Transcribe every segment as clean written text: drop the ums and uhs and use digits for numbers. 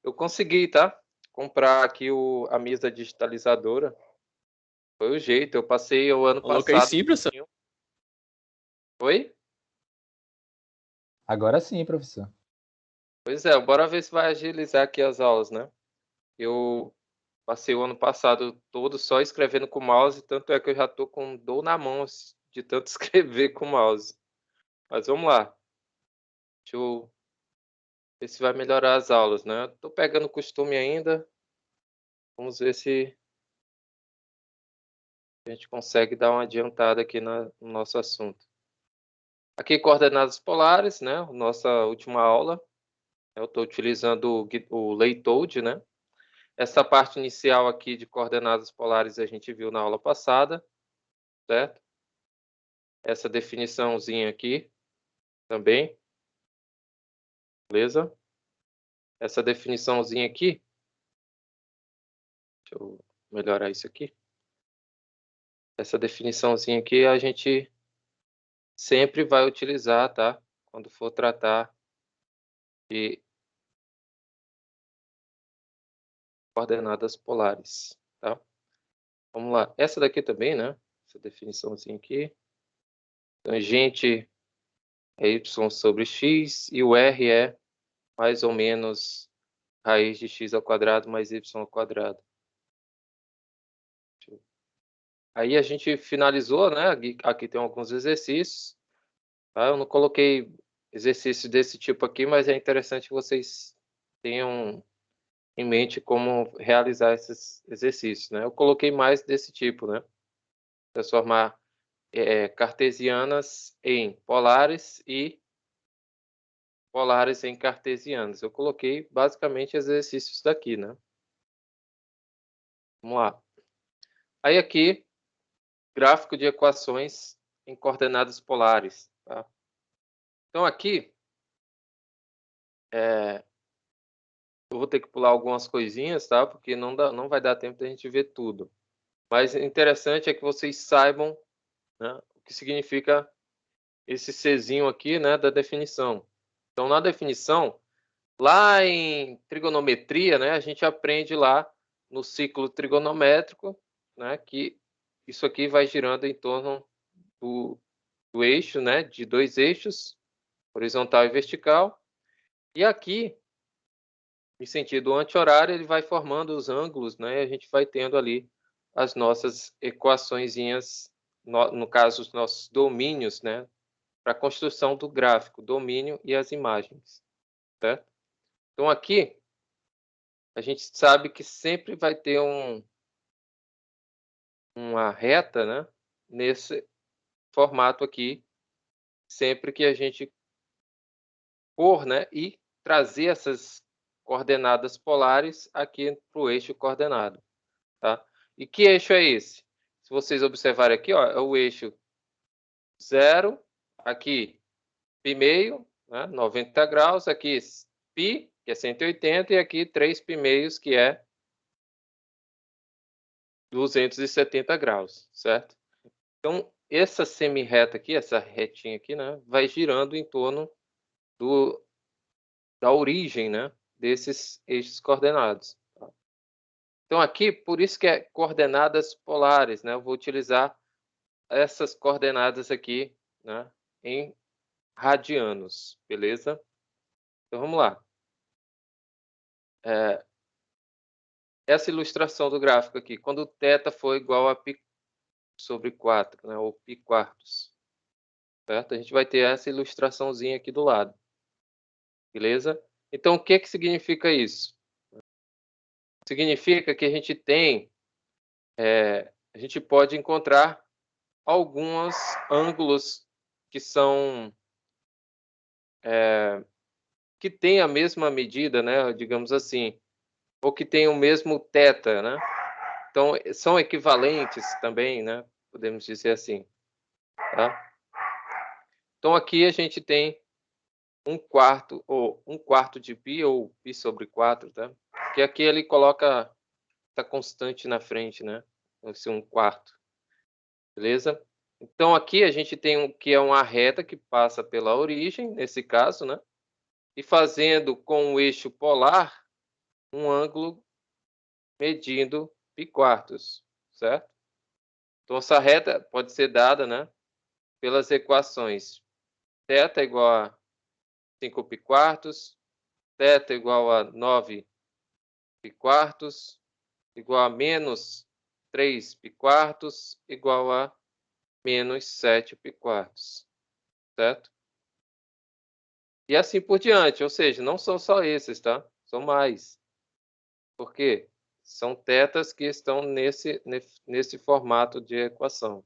Eu consegui, tá? Comprar aqui a mesa digitalizadora. Foi o jeito. Eu passei o ano Coloca aí passado. sim, professor. Oi? Agora sim, professor. Pois é, bora ver se vai agilizar aqui as aulas, né? Eu passei o ano passado todo só escrevendo com o mouse, tanto é que eu já tô com dor na mão de tanto escrever com o mouse. Mas vamos lá. Deixa eu ver se vai melhorar as aulas, né? Tô pegando costume ainda. Vamos ver se a gente consegue dar uma adiantada aqui no nosso assunto. Aqui, coordenadas polares, né? Nossa última aula. Eu estou utilizando o LayToad, né? Essa parte inicial aqui de coordenadas polares a gente viu na aula passada, certo? Essa definiçãozinha aqui também, beleza? Essa definiçãozinha aqui, deixa eu melhorar isso aqui. Essa definiçãozinha aqui a gente sempre vai utilizar, tá? Quando for tratar de coordenadas polares, tá? Vamos lá. Essa daqui também, né? Essa definiçãozinha aqui. Tangente é y sobre x e o r é mais ou menos raiz de x ao quadrado mais y ao quadrado. Aí a gente finalizou, né? Aqui tem alguns exercícios. Tá? Eu não coloquei exercícios desse tipo aqui, mas é interessante que vocês tenham em mente como realizar esses exercícios, né? Eu coloquei mais desse tipo, né? Transformar cartesianas em polares e polares em cartesianos. Eu coloquei basicamente exercícios daqui, né? Vamos lá. Aí aqui, gráfico de equações em coordenadas polares. Tá? Então aqui, eu vou ter que pular algumas coisinhas, tá? Porque não vai dar tempo da gente ver tudo. Mas interessante é que vocês saibam, né, o que significa esse Czinho aqui, né, da definição. Então, na definição, lá em trigonometria, né, a gente aprende lá no ciclo trigonométrico, né, que isso aqui vai girando em torno do eixo, né, de dois eixos, horizontal e vertical. E aqui, em sentido anti-horário, ele vai formando os ângulos, né, e a gente vai tendo ali as nossas equaçõezinhas, no caso, os nossos domínios, né, para a construção do gráfico, domínio e as imagens, certo? Então, aqui, a gente sabe que sempre vai ter uma reta, né, nesse formato aqui, sempre que a gente for, né, e trazer essas coordenadas polares aqui para o eixo coordenado, tá? E que eixo é esse? Se vocês observarem aqui, ó, é o eixo 0, aqui π meio, né, 90 graus, aqui π, que é 180, e aqui 3 π meios, que é 270 graus, certo? Então, essa semi-reta aqui, essa retinha aqui, né, vai girando em torno da origem, né, desses eixos coordenados. Então, aqui, por isso que é coordenadas polares, né? Eu vou utilizar essas coordenadas aqui, né, em radianos, beleza? Então, vamos lá. Essa ilustração do gráfico aqui, quando θ for igual a π sobre 4, né, ou π quartos, certo? A gente vai ter essa ilustraçãozinha aqui do lado, beleza? Então, o que significa isso? Significa que a gente tem, a gente pode encontrar alguns ângulos que são, que têm a mesma medida, né, digamos assim, ou que têm o mesmo θ, né? Então, são equivalentes também, né? Podemos dizer assim, tá? Então, aqui a gente tem 1/4 ou 1/4 de π ou π sobre 4, tá? Que aqui ele coloca essa constante na frente, né? Esse 1/4, beleza? Então, aqui a gente tem que é uma reta que passa pela origem, nesse caso, né? E fazendo com o eixo polar, um ângulo medindo π², certo? Então, essa reta pode ser dada, né, pelas equações θ igual a 5π², θ igual a 9π², igual a menos 3π², igual a menos 7π², certo? E assim por diante, ou seja, não são só esses, tá? São mais. Por quê? São tetas que estão nesse formato de equação,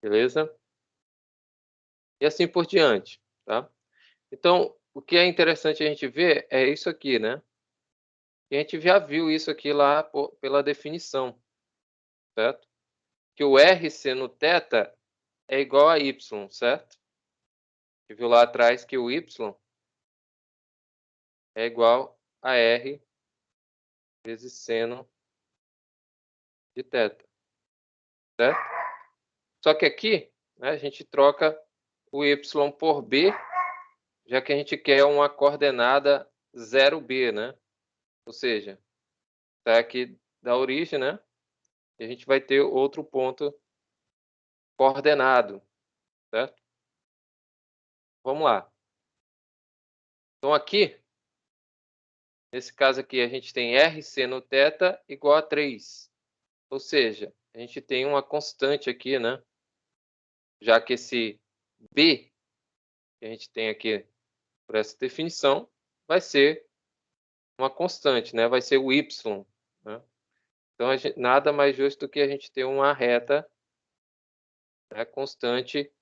beleza? E assim por diante, tá? Então, o que é interessante a gente ver é isso aqui, né? E a gente já viu isso aqui lá pela definição, certo? Que o R seno θ é igual a Y, certo? A gente viu lá atrás que o Y é igual a R vezes seno de θ, certo? Só que aqui, né, a gente troca o Y por B, já que a gente quer uma coordenada 0B, né? Ou seja, tá aqui da origem, né? E a gente vai ter outro ponto coordenado, certo? Vamos lá. Então aqui, nesse caso aqui, a gente tem R seno θ igual a 3. Ou seja, a gente tem uma constante aqui, né? Já que esse B que a gente tem aqui por essa definição vai ser uma constante, né? Vai ser o Y, né? Então, nada mais justo do que a gente ter uma reta, né, constante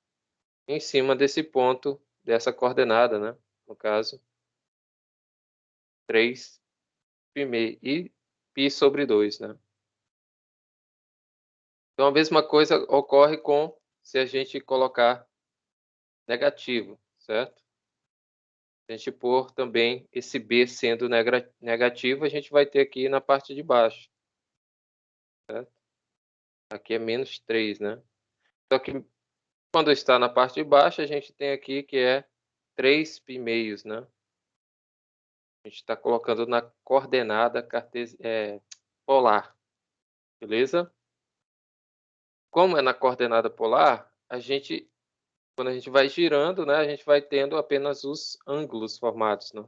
em cima desse ponto, dessa coordenada, né? No caso, 3 π e π sobre 2, né? Então, a mesma coisa ocorre com se a gente colocar negativo, certo? Se a gente pôr também esse B sendo negativo, a gente vai ter aqui na parte de baixo, certo? Aqui é menos 3, né? Só que quando está na parte de baixo, a gente tem aqui que é 3 π meios, né? A gente está colocando na coordenada polar, beleza? Como é na coordenada polar, quando a gente vai girando, né, a gente vai tendo apenas os ângulos formados, né?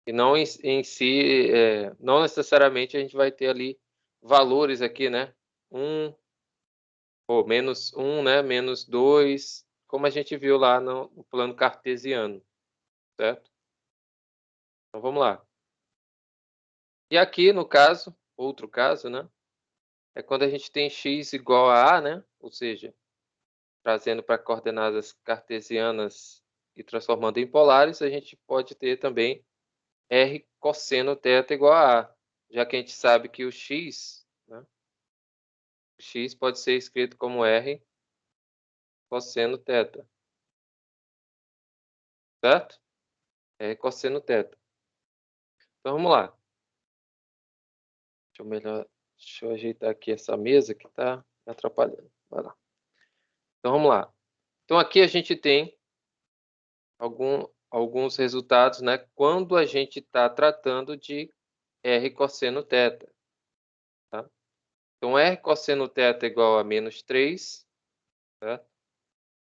E não em si, não necessariamente a gente vai ter ali valores aqui, né? Ou menos 1, né? Menos 2, como a gente viu lá no plano cartesiano, certo? Então vamos lá. E aqui, no caso, outro caso, né? É quando a gente tem x igual a, né? Ou seja, trazendo para coordenadas cartesianas e transformando em polares, a gente pode ter também r cosseno θ igual a A, já que a gente sabe que o x, né? O x pode ser escrito como r cosseno θ, certo? R cosseno θ. Então vamos lá. Deixa eu ajeitar aqui essa mesa que está me atrapalhando. Vai lá. Então vamos lá. Então aqui a gente tem alguns resultados, né? Quando a gente está tratando de r cosseno θ, tá? Então r cosseno θ igual a menos 3, certo?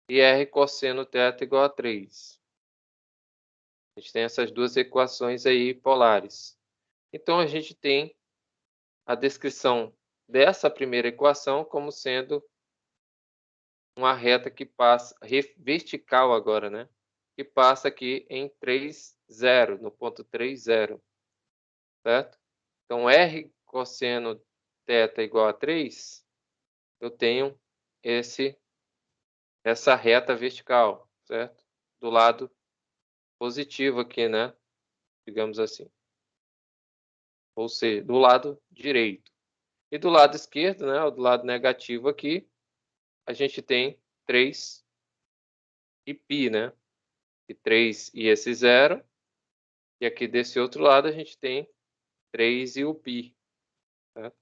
E r cosseno θ igual a 3. A gente tem essas duas equações aí polares. Então a gente tem a descrição dessa primeira equação como sendo uma reta que passa vertical agora, né? Que passa aqui em 3, 0, no ponto 3, 0, certo? Então, R cosseno θ igual a 3, eu tenho essa reta vertical, certo? Do lado positivo aqui, né? Digamos assim. Ou seja, do lado direito. E do lado esquerdo, né? Do lado negativo aqui, a gente tem 3 e π, né? E 3 e esse 0. E aqui desse outro lado a gente tem 3 e o π, certo?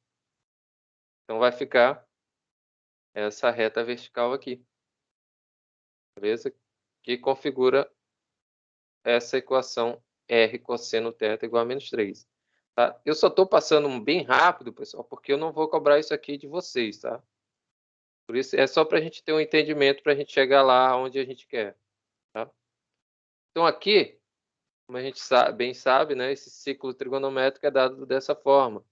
Então vai ficar essa reta vertical aqui, beleza? Que configura essa equação R cosseno θ igual a menos 3. Tá? Eu só estou passando bem rápido, pessoal, porque eu não vou cobrar isso aqui de vocês, tá? Por isso, é só para a gente ter um entendimento, para a gente chegar lá onde a gente quer, tá? Então, aqui, como a gente bem sabe, né, esse ciclo trigonométrico é dado dessa forma,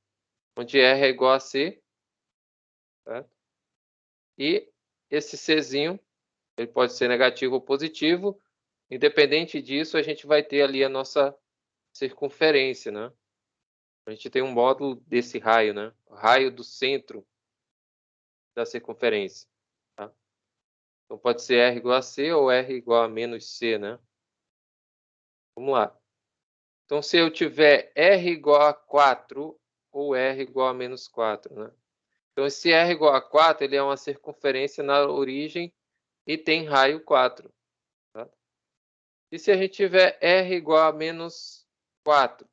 onde R é igual a C, tá? E esse Czinho, ele pode ser negativo ou positivo. Independente disso, a gente vai ter ali a nossa circunferência, né? A gente tem um módulo desse raio, né? O raio do centro da circunferência, tá? Então, pode ser R igual a C ou R igual a menos C, né? Vamos lá. Então, se eu tiver R igual a 4 ou R igual a menos 4, né? Então, esse R igual a 4, ele é uma circunferência na origem e tem raio 4. Tá? E se a gente tiver R igual a menos 4,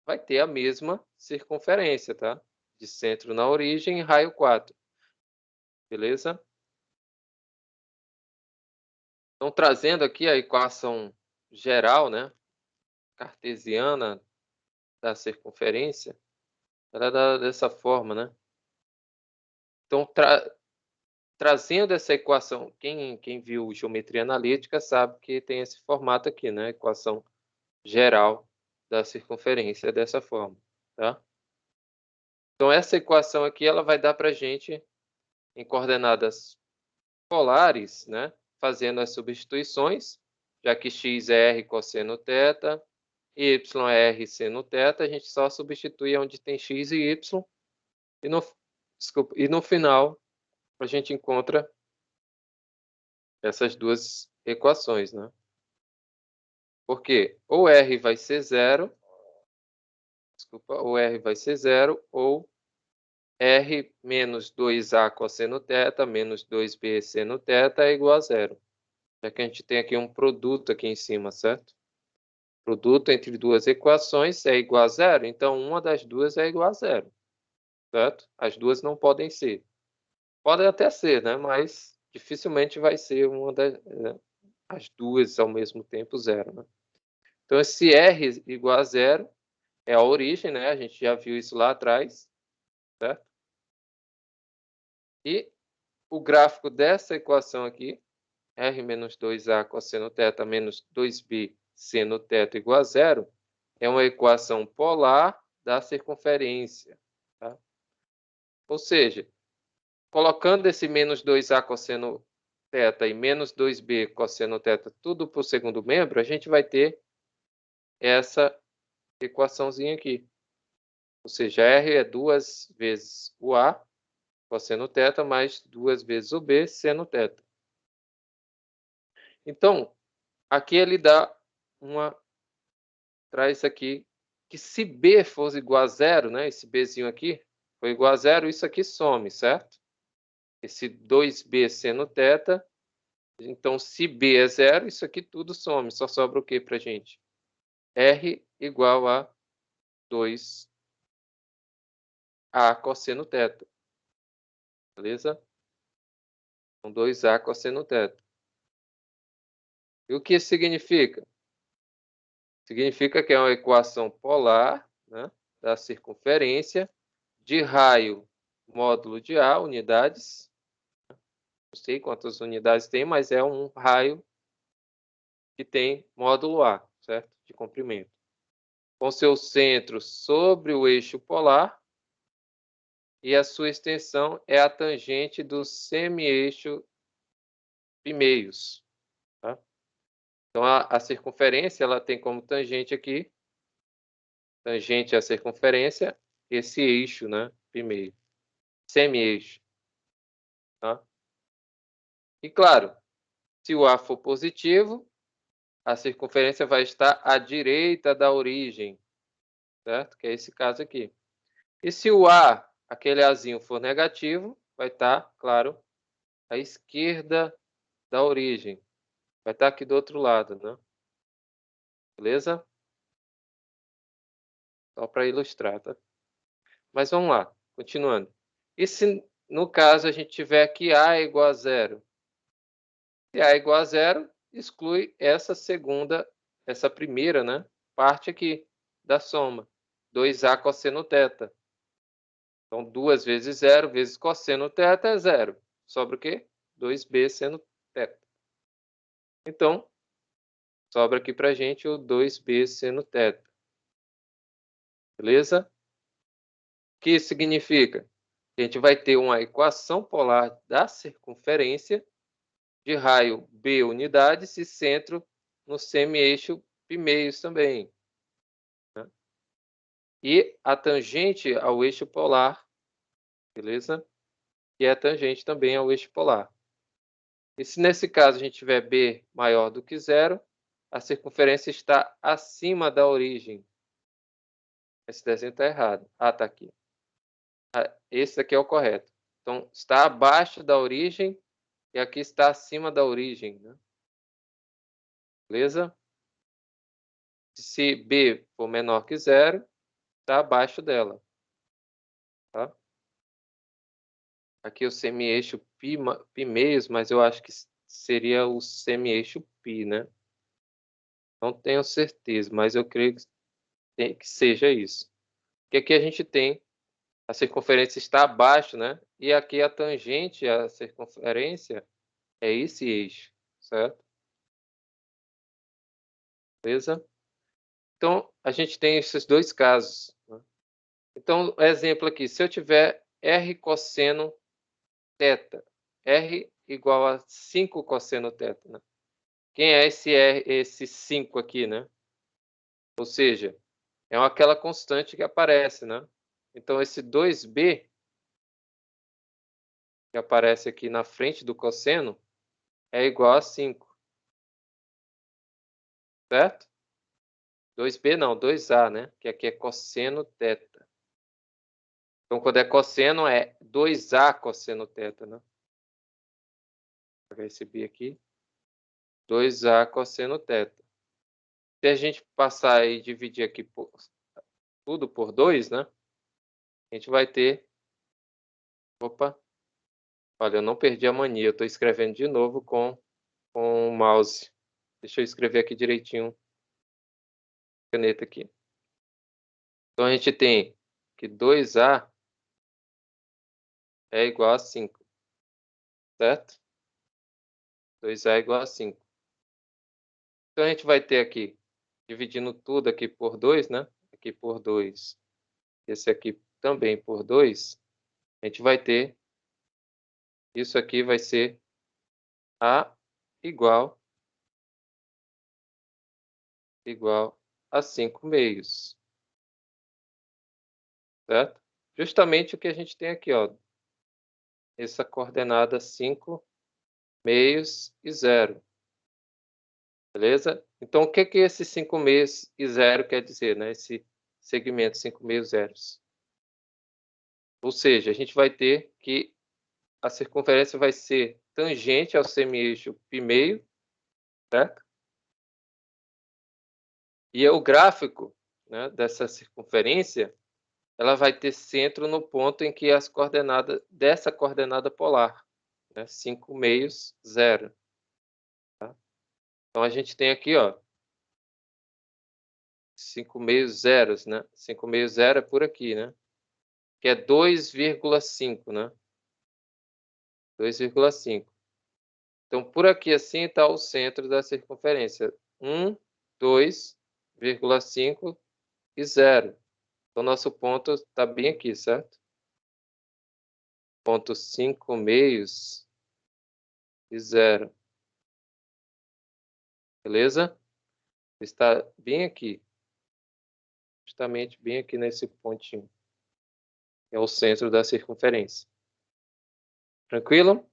vai ter a mesma circunferência, tá? De centro na origem e raio 4. Beleza? Então, trazendo aqui a equação geral, né? Cartesiana da circunferência, ela é dada dessa forma, né? Então, trazendo essa equação, quem viu geometria analítica sabe que tem esse formato aqui, né? Equação geral da circunferência dessa forma, tá? Então, essa equação aqui, ela vai dar para a gente, em coordenadas polares, né? Fazendo as substituições, já que x é r cosseno θ e y é r seno θ, a gente só substitui onde tem x e y, e no final a gente encontra essas duas equações, né? Porque ou r vai ser zero, ou r menos 2a cosseno θ menos 2b seno θ é igual a zero. Já que a gente tem aqui um produto aqui em cima, certo? Produto entre duas equações é igual a zero, então uma das duas é igual a zero, certo? As duas não podem ser. Podem até ser, né? Mas dificilmente vai ser as duas ao mesmo tempo zero, né? Então, esse R igual a zero é a origem, né? A gente já viu isso lá atrás, certo? E o gráfico dessa equação aqui, R menos 2A cosseno θ menos 2B seno θ igual a zero, é uma equação polar da circunferência, tá? Ou seja, colocando esse menos 2A cosseno θ e menos 2B cosseno θ tudo para o segundo membro, a gente vai ter essa equaçãozinha aqui. Ou seja, R é 2 vezes o A cosseno θ mais 2 vezes o B seno θ. Então, aqui ele traz aqui que se B fosse igual a zero, né? Esse Bzinho aqui foi igual a zero, isso aqui some, certo? Esse 2B seno θ. Então, se B é zero, isso aqui tudo some. Só sobra o que para a gente? R igual a 2A cosseno θ. Beleza? Então, 2A cosseno θ. E o que isso significa? Significa que é uma equação polar, né, da circunferência de raio módulo de A, unidades. Não sei quantas unidades tem, mas é um raio que tem módulo A, certo? De comprimento. Com seu centro sobre o eixo polar e a sua extensão é a tangente do semi-eixo bimeios. Tá? Então, a circunferência ela tem como tangente aqui, tangente à circunferência, esse eixo, né? Bimeio. Semi-eixo. Tá? E claro, se o A for positivo, a circunferência vai estar à direita da origem, certo? Que é esse caso aqui. E se o A, aquele Azinho, for negativo, vai estar, claro, à esquerda da origem. Vai estar aqui do outro lado, né? Beleza? Só para ilustrar, tá? Mas vamos lá, continuando. E se, no caso, a gente tiver aqui A é igual a zero? Se A é igual a zero, exclui essa primeira, né, parte aqui. da soma. 2A cosseno θ. Então, 2 vezes 0 vezes cosseno θ é 0. Sobra o quê? 2B seno θ. Então, sobra aqui para a gente o 2B seno θ. Beleza? O que isso significa? A gente vai ter uma equação polar da circunferência de raio B unidades e centro no semi-eixo π também. Né? E a tangente ao eixo polar, beleza? E a tangente também ao eixo polar. E se nesse caso a gente tiver B maior do que zero, a circunferência está acima da origem. Esse desenho está errado. Ah, está aqui. Esse aqui é o correto. Então, está abaixo da origem e aqui está acima da origem. Né? Beleza? Se B for menor que zero, está abaixo dela. Tá? Aqui o semi-eixo π meios, mas eu acho que seria o semi-eixo π, né? Não tenho certeza, mas eu creio que seja isso. Porque aqui a gente tem a circunferência está abaixo, né? E aqui a tangente à circunferência é esse eixo, certo? Beleza? Então, a gente tem esses dois casos. Né? Então, exemplo aqui, se eu tiver R cosseno θ, R igual a 5 cosseno θ, né? Quem é esse R, esse 5 aqui, né? Ou seja, é aquela constante que aparece, né? Então, esse 2B, que aparece aqui na frente do cosseno, é igual a 5. Certo? 2B não, 2A, né? Que aqui é cosseno θ. Então, quando é cosseno, é 2A cosseno θ, né? Vou pegar esse B aqui. 2A cosseno θ. Se a gente passar e dividir aqui tudo por 2, né? A gente vai ter... Opa! Olha, eu não perdi a mania. Eu estou escrevendo de novo com o mouse. Deixa eu escrever aqui direitinho. Caneta aqui. Então, a gente tem que 2A é igual a 5. Certo? 2A é igual a 5. Então, a gente vai ter aqui, dividindo tudo aqui por 2, né? Aqui por 2. Esse aqui também por 2. A gente vai ter, isso aqui vai ser A igual a 5 meios. Certo? Justamente o que a gente tem aqui, ó. Essa coordenada 5 meios e 0. Beleza? Então, o que que esse 5 meios e 0 quer dizer, né? Esse segmento 5 meios zeros. Ou seja, a gente vai ter que a circunferência vai ser tangente ao semi-eixo π meio, certo? E o gráfico, né, dessa circunferência, ela vai ter centro no ponto em que as coordenadas dessa coordenada polar, né, 5 meios, 0. Tá? Então, a gente tem aqui, ó, 5 meios zeros, né? 5 meios zero é por aqui, né? Que é 2,5, né? 2,5. Então, por aqui assim está o centro da circunferência. 1, 2,5 e 0. Então, nosso ponto está bem aqui, certo? Ponto 5 meios e 0. Beleza? Está bem aqui. Justamente bem aqui nesse pontinho. É o centro da circunferência. Tranquilo?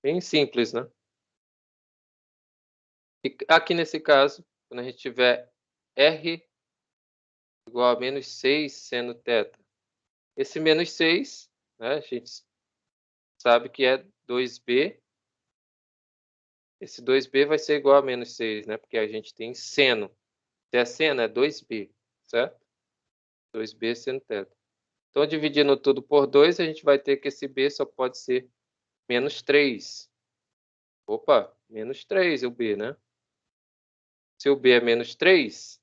Bem simples, né? E aqui nesse caso, quando a gente tiver R igual a menos 6 seno θ. Esse menos 6, né, a gente sabe que é 2B. Esse 2B vai ser igual a menos 6, né? Porque a gente tem seno. Se é seno, é 2B, certo? 2B seno θ. Então, dividindo tudo por 2, a gente vai ter que esse B só pode ser menos 3. Opa, menos 3 o B, né? Se o B é menos 3,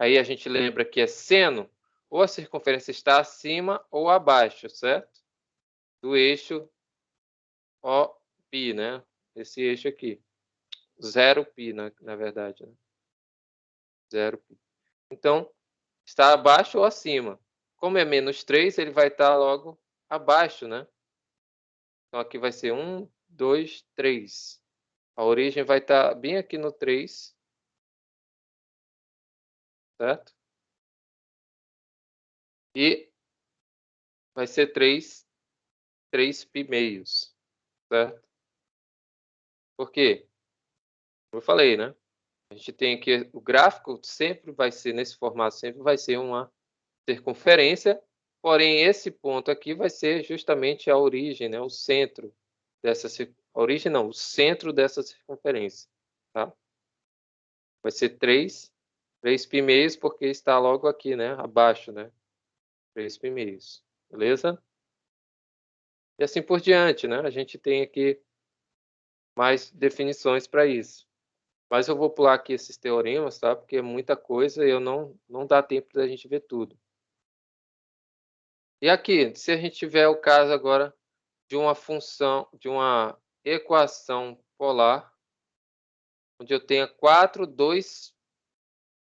Aí a gente lembra que é seno, ou a circunferência está acima ou abaixo, certo? Do eixo OΠ, né? Esse eixo aqui. 0π, na verdade. Né? 0π. Então, está abaixo ou acima. Como é menos 3, ele vai estar logo abaixo, né? Então, aqui vai ser 1, 2, 3. A origem vai estar bem aqui no 3, certo? E vai ser 3π meios, certo? Por quê? Como eu falei, né? A gente tem aqui, o gráfico sempre vai ser, nesse formato, sempre vai ser uma circunferência, porém esse ponto aqui vai ser justamente a origem, né? O centro dessa, a origem não, o centro dessa circunferência, tá? Vai ser 3π meios, porque está logo aqui, né? Abaixo, né? 3π meios, beleza? E assim por diante, né? A gente tem aqui mais definições para isso. Mas eu vou pular aqui esses teoremas, tá? Porque é muita coisa e eu não dá tempo da gente ver tudo. E aqui, se a gente tiver o caso agora de uma função, de uma equação polar, onde eu tenha 2,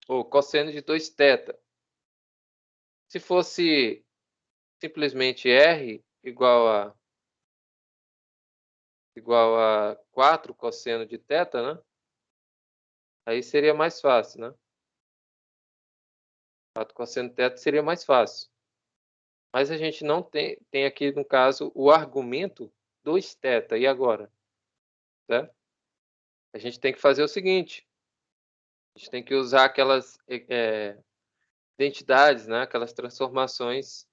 ou cosseno de 2θ. Se fosse simplesmente r igual a 4 cosseno de θ, né? Aí seria mais fácil, né? 4 cosseno de θ seria mais fácil. Mas a gente não tem aqui, no caso, o argumento 2θ. E agora? Certo? A gente tem que fazer o seguinte. A gente tem que usar aquelas identidades, né? Aquelas transformações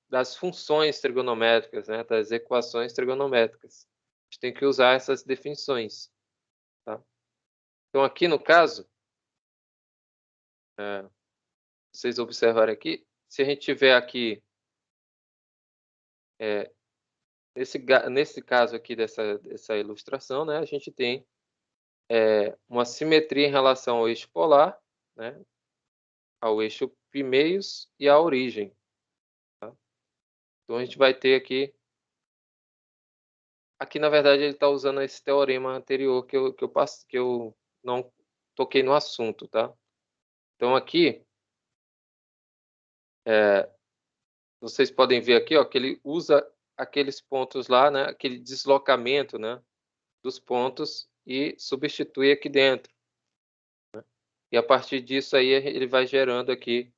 das funções trigonométricas, né? Das equações trigonométricas. A gente tem que usar essas definições. Tá? Então, aqui no caso, vocês observarem aqui, se a gente tiver aqui, nesse caso aqui dessa ilustração, né? A gente tem uma simetria em relação ao eixo polar, né? Ao eixo π-meios e à origem. Tá? Então, a gente vai ter aqui... Aqui, na verdade, ele está usando esse teorema anterior que eu não toquei no assunto, tá? Então, aqui, vocês podem ver aqui, ó, que ele usa aqueles pontos lá, né? Aquele deslocamento, né? Dos pontos e substitui aqui dentro. Né? E a partir disso aí, ele vai gerando aqui,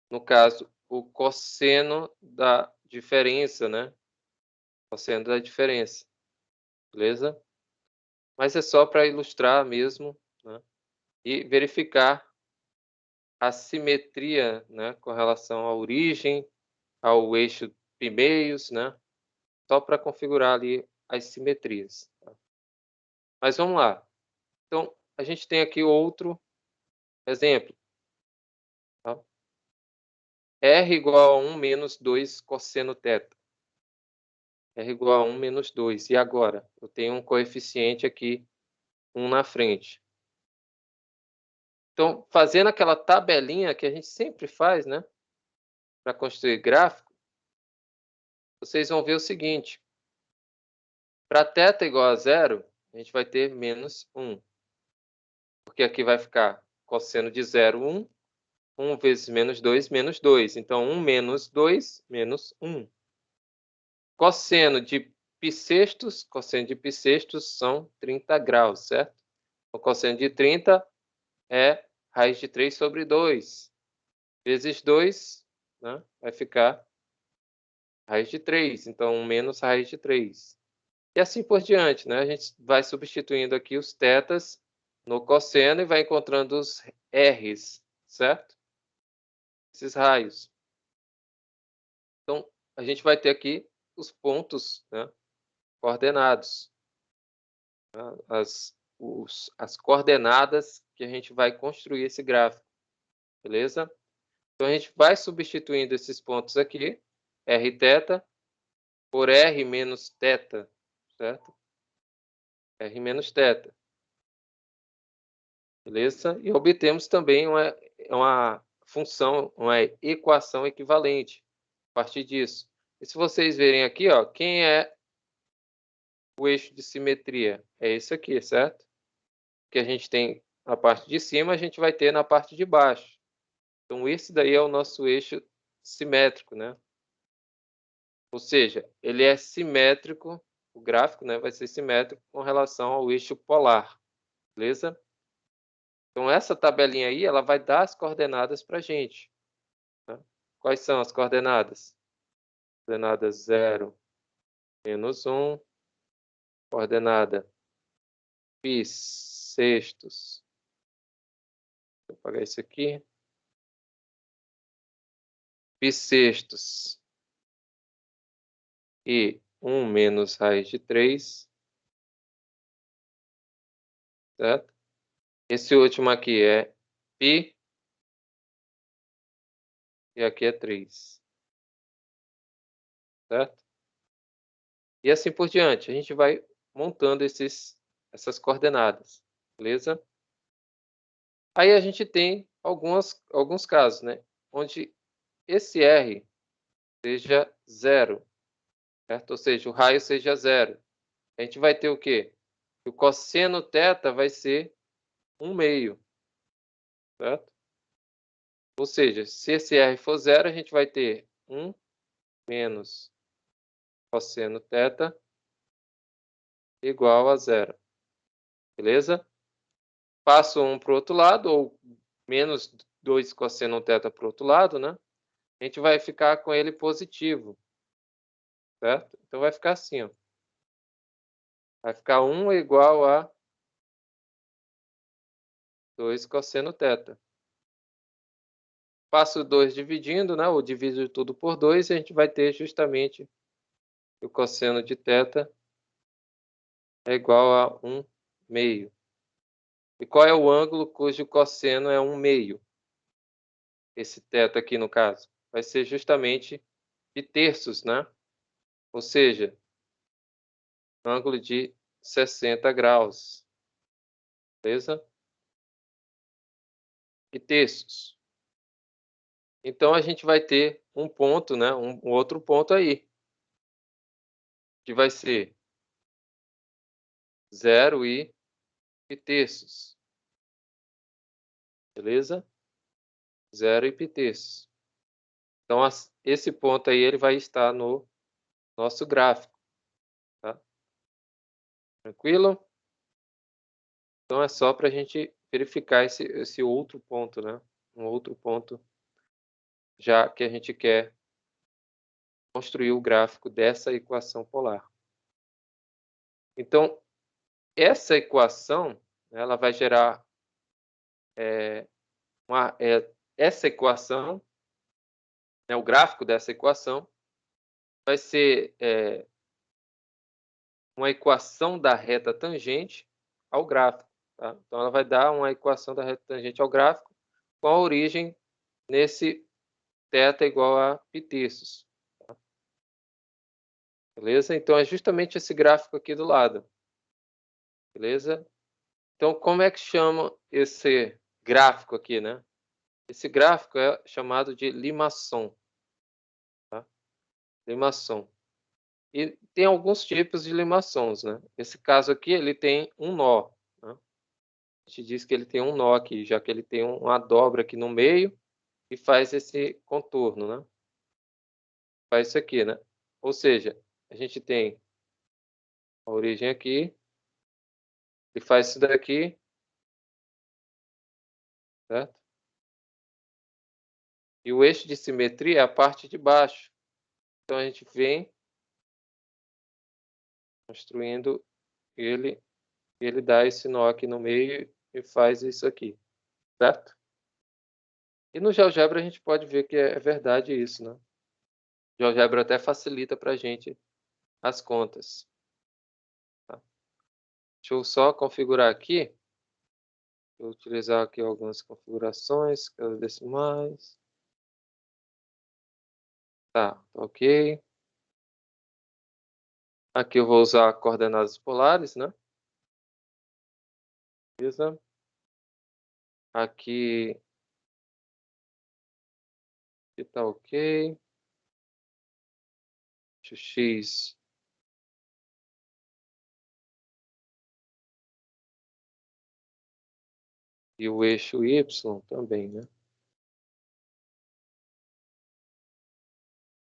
no caso, o cosseno da diferença, né? Cosseno da diferença. Beleza? Mas é só para ilustrar mesmo, né? E verificar a simetria, né, com relação à origem, ao eixo π-meios, né? Só para configurar ali as simetrias. Tá? Mas vamos lá. Então, a gente tem aqui outro exemplo. Tá? R igual a 1 menos 2 cosseno θ. R igual a 1 menos 2. E agora? Eu tenho um coeficiente aqui, 1 na frente. Então, fazendo aquela tabelinha que a gente sempre faz, né? Para construir gráfico, vocês vão ver o seguinte. Para θ igual a 0, a gente vai ter menos 1. Porque aqui vai ficar cosseno de 0, 1. 1 vezes menos 2, menos 2. Então, 1 menos 2, menos 1. Cosseno de π-sextos são 30 graus, certo? O cosseno de 30 é raiz de 3 sobre 2. Vezes 2, né? Vai ficar raiz de 3. Então, 1 menos raiz de 3. E assim por diante, né? A gente vai substituindo aqui os tetas no cosseno e vai encontrando os R's, certo? Esses raios. Então, a gente vai ter aqui os pontos, né, coordenados. Né, as coordenadas que a gente vai construir esse gráfico. Beleza? Então, a gente vai substituindo esses pontos aqui, Rθ, por R menos θ, certo? R menos θ. beleza? E obtemos também uma função, uma equação equivalente a partir disso. E se vocês verem aqui, ó, quem é o eixo de simetria? É esse aqui, certo? Que a gente tem na parte de cima, a gente vai ter na parte de baixo. Então, esse daí é o nosso eixo simétrico, né? Ou seja, ele é simétrico, o gráfico, né, vai ser simétrico com relação ao eixo polar, beleza? Então, essa tabelinha aí, ela vai dar as coordenadas para a gente. Tá? Quais são as coordenadas? Coordenada 0, menos 1, coordenada π sextos. Vou apagar isso aqui. Π sextos e 1 menos raiz de 3, certo? Esse último aqui é π e aqui é 3, certo? E assim por diante. A gente vai montando essas coordenadas, beleza? Aí a gente tem alguns casos, né? Onde esse R seja 0, certo? Ou seja, o raio seja 0. A gente vai ter o quê? O cosseno θ vai ser 1/2, certo? Ou seja, se esse R for 0, a gente vai ter 1 menos cosseno θ igual a 0, beleza? Passo 1 para o outro lado, ou menos 2 cosseno θ para o outro lado, né? A gente vai ficar com ele positivo, certo? Então vai ficar assim, ó. Vai ficar 1 igual a 2 cosseno θ. Passo 2 dividindo, né? Ou divido tudo por 2 e a gente vai ter justamente o cosseno de θ é igual a 1/2. E qual é o ângulo cujo cosseno é 1/2? Esse θ aqui, no caso, vai ser justamente de terços, né? Ou seja, ângulo de 60 graus, beleza? E terços. Então, a gente vai ter um ponto, né? Um outro ponto aí, que vai ser 0 e terços, beleza? 0 e terços. Então, esse ponto aí, ele vai estar no nosso gráfico, tá? Tranquilo? Então, é só para a gente verificar esse outro ponto, né? Um outro ponto, já que a gente quer construir o gráfico dessa equação polar. Então, essa equação, ela vai gerar essa equação, né, o gráfico dessa equação, vai ser uma equação da reta tangente ao gráfico. Tá? Então, ela vai dar uma equação da reta tangente ao gráfico com a origem nesse θ igual a π terços. Tá? Beleza? Então, é justamente esse gráfico aqui do lado. Beleza? Então, como é que chama esse gráfico aqui, né? Esse gráfico é chamado de limaçom. Tá? Limaçom. E tem alguns tipos de limaçons, né? Esse caso aqui, ele tem um nó. Né? A gente diz que ele tem um nó aqui, já que ele tem uma dobra aqui no meio e faz esse contorno, né? Faz isso aqui, né? Ou seja, a gente tem a origem aqui e faz isso daqui, certo? E o eixo de simetria é a parte de baixo. Então, a gente vem construindo ele, e ele dá esse nó aqui no meio e faz isso aqui, certo? E no GeoGebra a gente pode ver que é verdade isso, né? O GeoGebra até facilita para a gente as contas. Tá? Deixa eu só configurar aqui. Vou utilizar aqui algumas configurações, casas decimais. Tá, ok. Aqui eu vou usar coordenadas polares, né? Beleza. Aqui tá ok. X e o eixo Y também, né?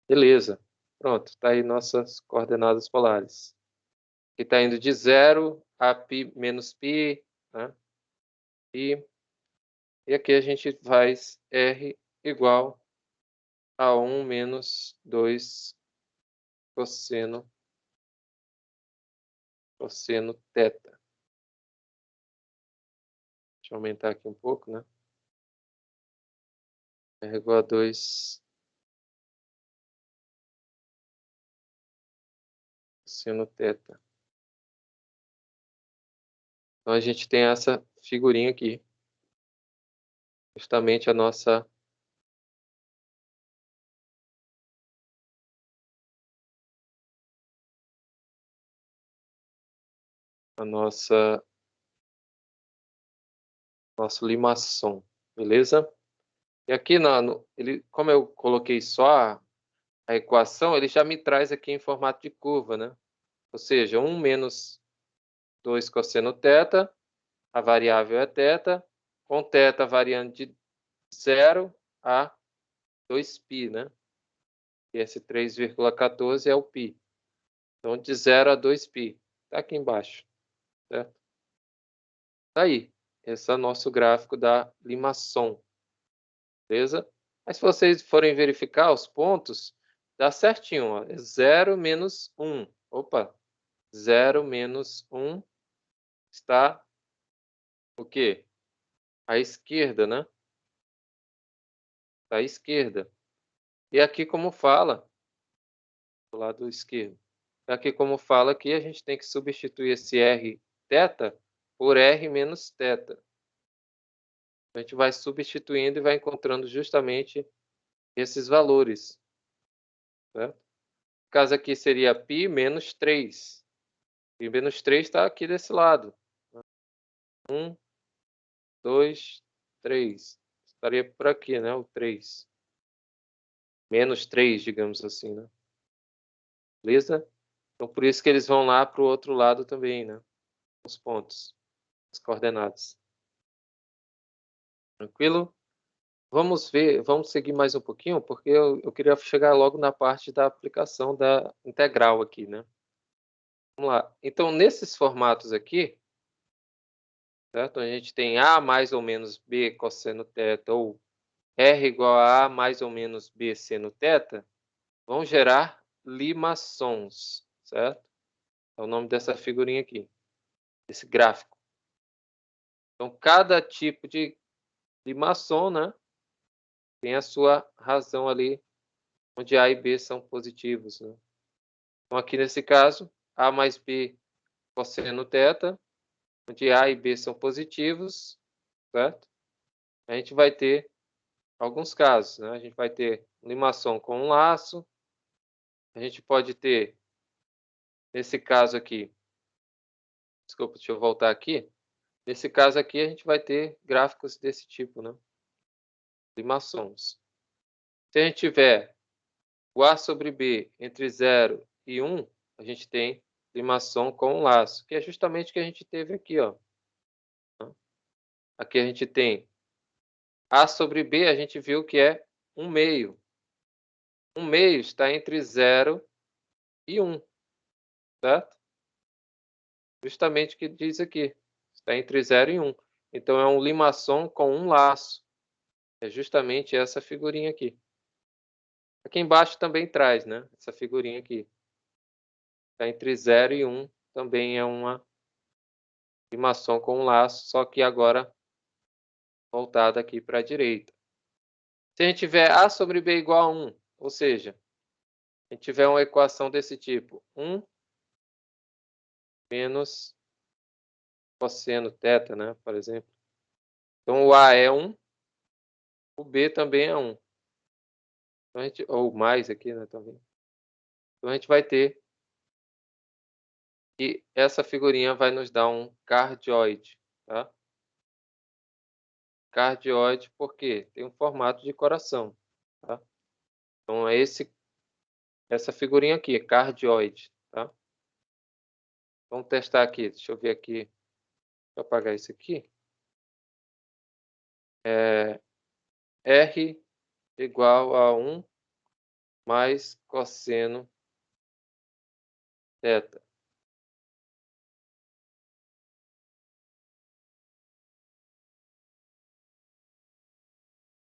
Beleza. Pronto, tá aí nossas coordenadas polares. Que está indo de 0 a π menos π, né? E aqui a gente faz R igual a 1 menos 2 cosseno θ. Deixa eu aumentar aqui um pouco, né? R igual a 2 cosseno θ. Então a gente tem essa figurinha aqui. Justamente a nossa nosso limaçom, beleza? E aqui como eu coloquei só a equação, ele já me traz aqui em formato de curva, né? Ou seja, 1 menos 2 cosseno θ, a variável é θ, com θ variando de 0 a 2π, né? E esse 3,14 é o π. Então, de 0 a 2π. Está aqui embaixo, certo? Tá aí. Esse é o nosso gráfico da limaçom, beleza? Mas se vocês forem verificar os pontos, dá certinho, ó. É 0 menos 1. Opa! 0 menos 1 está o quê? À esquerda, né? À esquerda. E aqui como fala, do lado esquerdo. Aqui como fala que a gente tem que substituir esse R θ por R menos θ. A gente vai substituindo e vai encontrando justamente esses valores, certo? No caso aqui seria π menos 3. Π menos 3 está aqui desse lado. 1, 2, 3. Estaria por aqui, né? O 3. Menos 3, digamos assim, né? Beleza? Então, por isso que eles vão lá para o outro lado também, né? Os pontos, as coordenadas. Tranquilo? Vamos ver, vamos seguir mais um pouquinho, porque eu queria chegar logo na parte da aplicação da integral aqui, né? Vamos lá. Então, nesses formatos aqui, certo? A gente tem A mais ou menos B cosseno θ, ou R igual a A mais ou menos B seno θ, vão gerar limaçons, certo? É o nome dessa figurinha aqui, esse gráfico. Então, cada tipo de limaçom, né, tem a sua razão ali, onde A e B são positivos, né? Então, aqui nesse caso, A mais B cosseno θ, onde A e B são positivos, certo? A gente vai ter alguns casos, né? A gente vai ter limação com um laço, a gente pode ter, nesse caso aqui, desculpa, deixa eu voltar aqui. Nesse caso aqui, a gente vai ter gráficos desse tipo, né? Limaçons. Se a gente tiver o A sobre B entre 0 e 1, a gente tem limação com um laço, que é justamente o que a gente teve aqui, ó. Aqui a gente tem A sobre B, a gente viu que é 1 meio. 1 meio está entre 0 e 1, certo? Justamente o que diz aqui. Está entre 0 e 1. Então, é um limaçom com um laço. É justamente essa figurinha aqui. Aqui embaixo também traz, né? Essa figurinha aqui. Está entre 0 e 1. Também é uma limaçom com um laço, só que agora voltada aqui para a direita. Se a gente tiver A sobre B igual a 1, ou seja, a gente tiver uma equação desse tipo, 1 menos cosseno θ, né, por exemplo. Então, o A é 1, o B também é 1. Então, ou mais aqui, né, também. Então, a gente vai ter, e essa figurinha vai nos dar um cardioide, tá? cardioide porque tem um formato de coração, tá? Então, é essa figurinha aqui, é cardioide, tá? Vamos testar aqui, deixa eu ver aqui, deixa eu apagar isso aqui. R igual a 1 mais cosseno θ.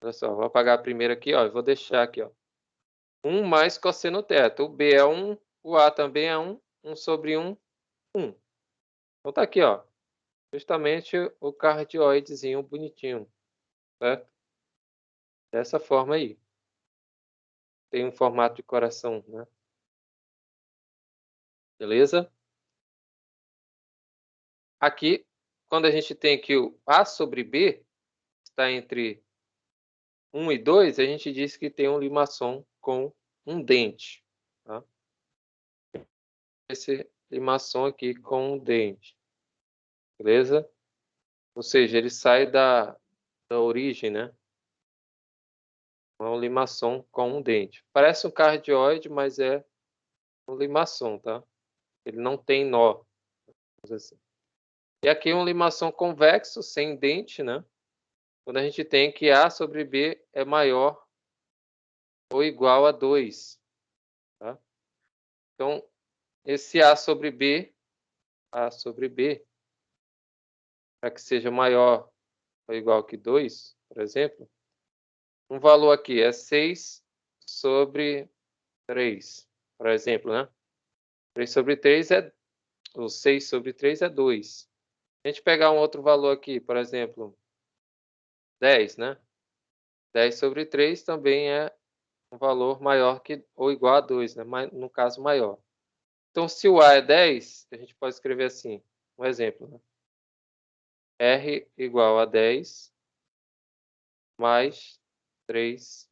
Olha só, vou apagar a primeira aqui, ó, e vou deixar aqui, ó. 1 mais cosseno θ. O B é 1, o A também é 1, 1 sobre 1, 1. Então tá aqui, ó, justamente o cardioidezinho bonitinho, certo? Dessa forma aí. Tem um formato de coração, né? Beleza? Aqui, quando a gente tem que o A sobre B está entre 1 e 2, a gente diz que tem um limaçom com um dente, tá? Esse limaçom aqui com um dente, beleza? Ou seja, ele sai da origem, né? É um limaçom com um dente. Parece um cardioide, mas é um limaçom, tá? Ele não tem nó, assim. E aqui um limaçom convexo, sem dente, né? Quando a gente tem que A sobre B é maior ou igual a 2, tá? Então, esse A sobre B, para que seja maior ou igual que 2, por exemplo, um valor aqui é 6 sobre 3, por exemplo, né? 3 sobre 3 ou 6 sobre 3 é 2. Se a gente pegar um outro valor aqui, por exemplo, 10, né? 10 sobre 3 também é um valor maior que ou igual a 2, né? Mas, no caso, maior. Então, se o A é 10, a gente pode escrever assim, um exemplo, né? R igual a 10 mais 3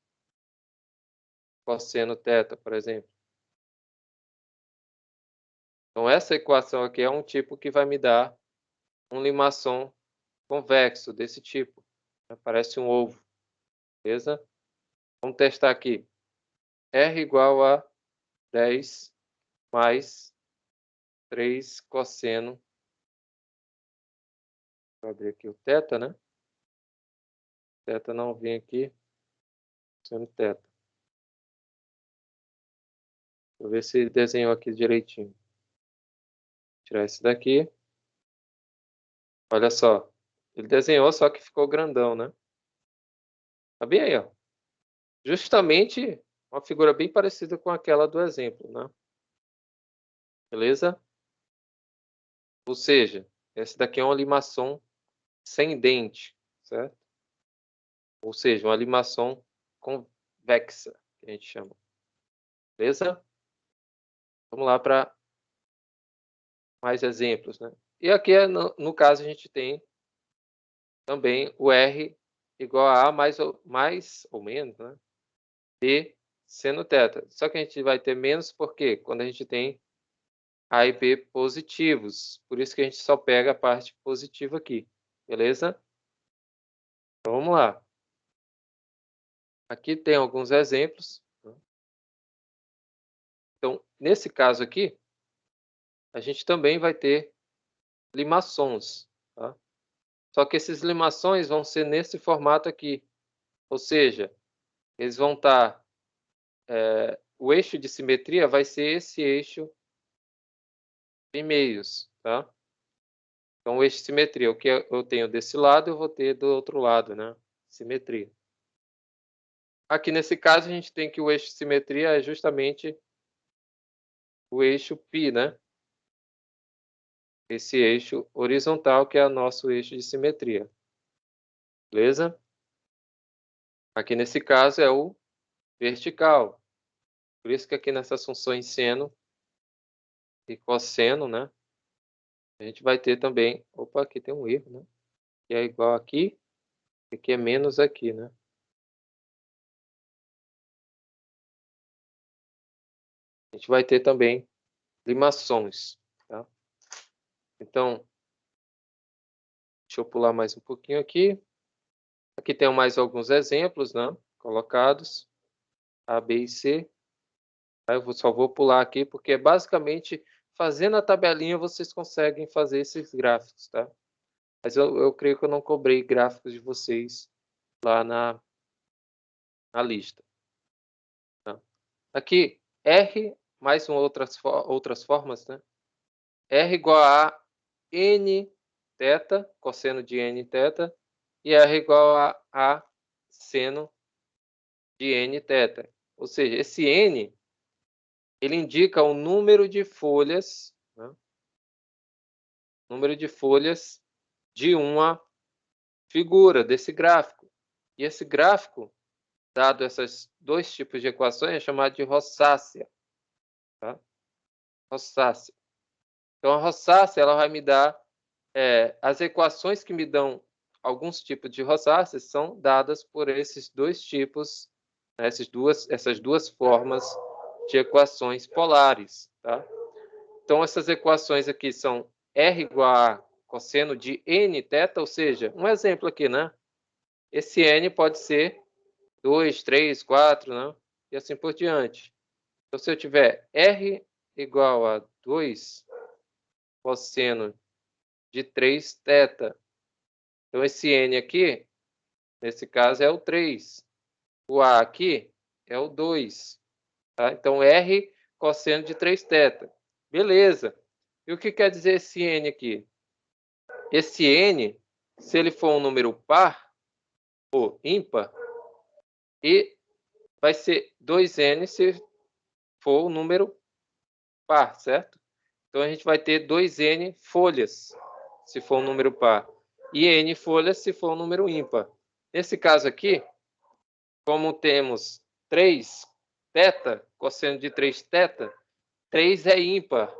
cosseno θ, por exemplo. Então, essa equação aqui é um tipo que vai me dar um limaçom convexo desse tipo. Parece um ovo, beleza? Vamos testar aqui. R igual a 10 mais 3 cosseno. Vou abrir aqui o θ, né? Θ não vem aqui. Cosseno θ. Vou ver se ele desenhou aqui direitinho. Vou tirar esse daqui. Olha só. Ele desenhou, só que ficou grandão, né? Tá bem aí, ó. Justamente uma figura bem parecida com aquela do exemplo, né? Beleza? Ou seja, esse daqui é uma limaçom sem dente, certo? Ou seja, uma limaçom convexa, que a gente chama. Beleza? Vamos lá para mais exemplos, né? E aqui, no caso, a gente tem também o R igual a A mais ou menos, né? B seno θ. Só que a gente vai ter menos porque quando a gente tem A e B positivos. Por isso que a gente só pega a parte positiva aqui. Beleza? Então, vamos lá. Aqui tem alguns exemplos. Então, nesse caso aqui, a gente também vai ter limaçons, tá? Só que esses limações vão ser nesse formato aqui. Ou seja, eles vão estar... o eixo de simetria vai ser esse eixo em meios, tá? Então, o eixo de simetria, o que eu tenho desse lado, eu vou ter do outro lado, né? Simetria. Aqui nesse caso, a gente tem que o eixo de simetria é justamente o eixo π, né? Esse eixo horizontal que é o nosso eixo de simetria. Beleza? Aqui nesse caso é o vertical. Por isso que aqui nessas funções seno e cosseno, né? A gente vai ter também... Opa, aqui tem um erro, né? Que é igual aqui, e aqui é menos aqui, né? A gente vai ter também limações, tá? Então, deixa eu pular mais um pouquinho aqui. Aqui tem mais alguns exemplos, né, colocados, A, B e C. Aí eu só vou pular aqui, porque basicamente fazendo a tabelinha vocês conseguem fazer esses gráficos, tá? Mas eu creio que eu não cobrei gráficos de vocês lá na lista. Tá? Aqui, R, mais outras formas, né? R igual a N θ, cosseno de N θ, e R igual a seno de N θ. Ou seja, esse N, ele indica o número de folhas, né? Número de folhas de uma figura desse gráfico. E esse gráfico, dado esses dois tipos de equações, é chamado de rossácea. Tá? Rossácea. Então, a rossácea ela vai me dar as equações que me dão alguns tipos de rossáceas são dadas por esses dois tipos, né, essas duas formas de equações polares. Tá? Então, essas equações aqui são R igual a cosseno de N θ, ou seja, um exemplo aqui, né? Esse N pode ser 2, 3, 4, né? E assim por diante. Então, se eu tiver R igual a 2 cosseno de 3 θ, então esse N aqui, nesse caso, é o 3. O A aqui é o 2. Tá? Então, R cosseno de 3 θ. Beleza. E o que quer dizer esse N aqui? Esse N, se ele for um número par ou ímpar, e vai ser 2N se for um número par, certo? Então, a gente vai ter 2N folhas, se for um número par, e N folhas, se for um número ímpar. Nesse caso aqui, como temos 3 θ, cosseno de 3 θ, 3 é ímpar.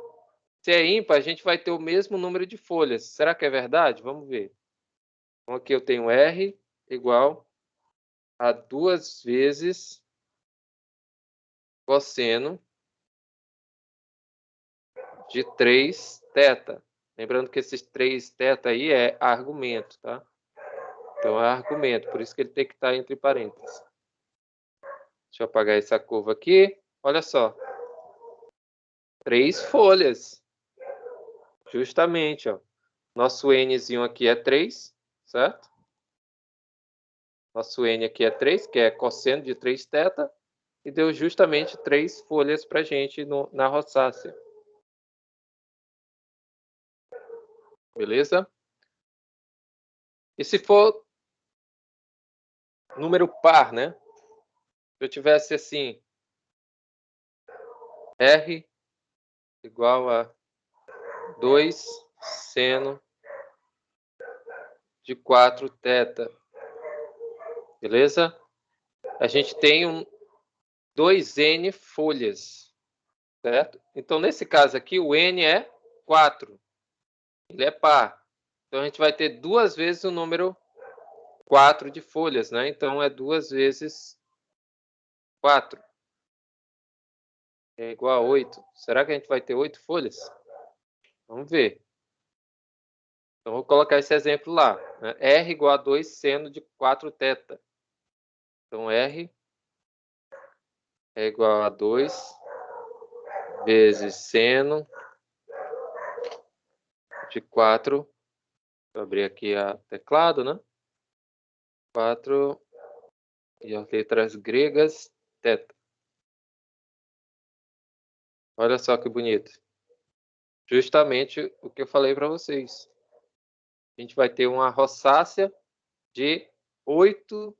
Se é ímpar, a gente vai ter o mesmo número de folhas. Será que é verdade? Vamos ver. Então, aqui eu tenho R igual a 2 vezes cosseno de 3 θ. Lembrando que esses 3 θ aí é argumento, tá? Então, é argumento, por isso que ele tem que estar entre parênteses. Deixa eu apagar essa curva aqui. Olha só. 3 folhas. Justamente, ó. Nosso Nzinho aqui é 3, certo? Nosso N aqui é 3, que é cosseno de 3 θ. E deu justamente 3 folhas para a gente na rossácea. Beleza? E se for número par, né? Se eu tivesse assim, R igual a 2 seno de 4 θ. Beleza? A gente tem 2N folhas, certo? Então, nesse caso aqui, o N é 4. Ele é par. Então, a gente vai ter 2 vezes o número 4 de folhas, né? Então, é 2 vezes 4. É igual a 8. Será que a gente vai ter 8 folhas? Vamos ver. Então, vou colocar esse exemplo lá. Né? R igual a 2 seno de 4 θ. Então, R é igual a 2 vezes seno de 4. Vou abrir aqui a teclado, né? 4 e as letras gregas, θ. Olha só que bonito. Justamente o que eu falei para vocês. A gente vai ter uma rossácea de 8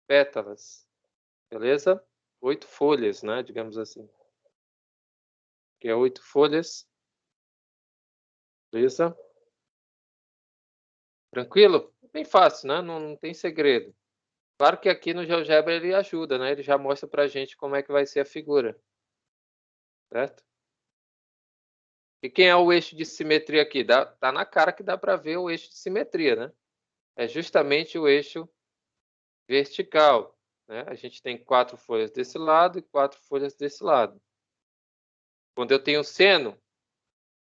pétalas. Beleza? 8 folhas, né? Digamos assim. Que é 8 folhas. Beleza? Tranquilo? Bem fácil, né? Não tem segredo. Claro que aqui no GeoGebra ele ajuda, né? Ele já mostra pra gente como é que vai ser a figura. Certo? E quem é o eixo de simetria aqui? Tá na cara que dá para ver o eixo de simetria, né? É justamente o eixo vertical. Né? A gente tem 4 folhas desse lado e 4 folhas desse lado. Quando eu tenho seno,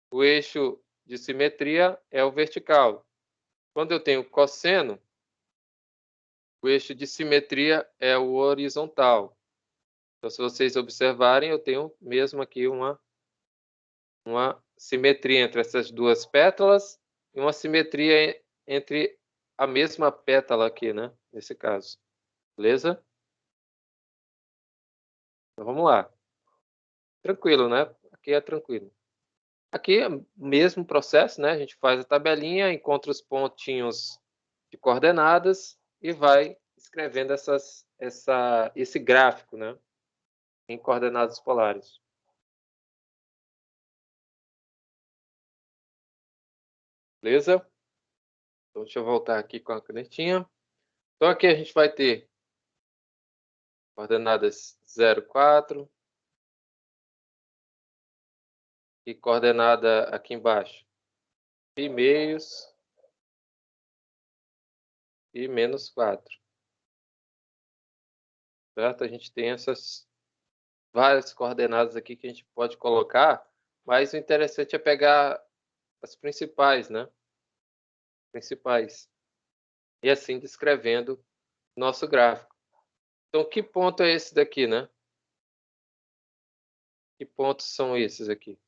o eixo de simetria é o vertical. Quando eu tenho cosseno, O eixo de simetria é o horizontal. Então, se vocês observarem, eu tenho mesmo aqui uma simetria entre essas duas pétalas e uma simetria entre a mesma pétala aqui, né? Nesse caso. Beleza? Então, vamos lá. Tranquilo, né? Aqui é tranquilo. Aqui é o mesmo processo, né? A gente faz a tabelinha, encontra os pontinhos de coordenadas e vai escrevendo esse gráfico, né? Em coordenadas polares. Beleza? Então, deixa eu voltar aqui com a canetinha. Então, aqui a gente vai ter coordenadas 0, 4 e coordenada aqui embaixo, π meios e menos 4. Certo? A gente tem essas várias coordenadas aqui que a gente pode colocar, mas o interessante é pegar as principais, né? Principais. E assim descrevendo nosso gráfico. Então, que ponto é esse daqui, né? Que pontos são esses aqui?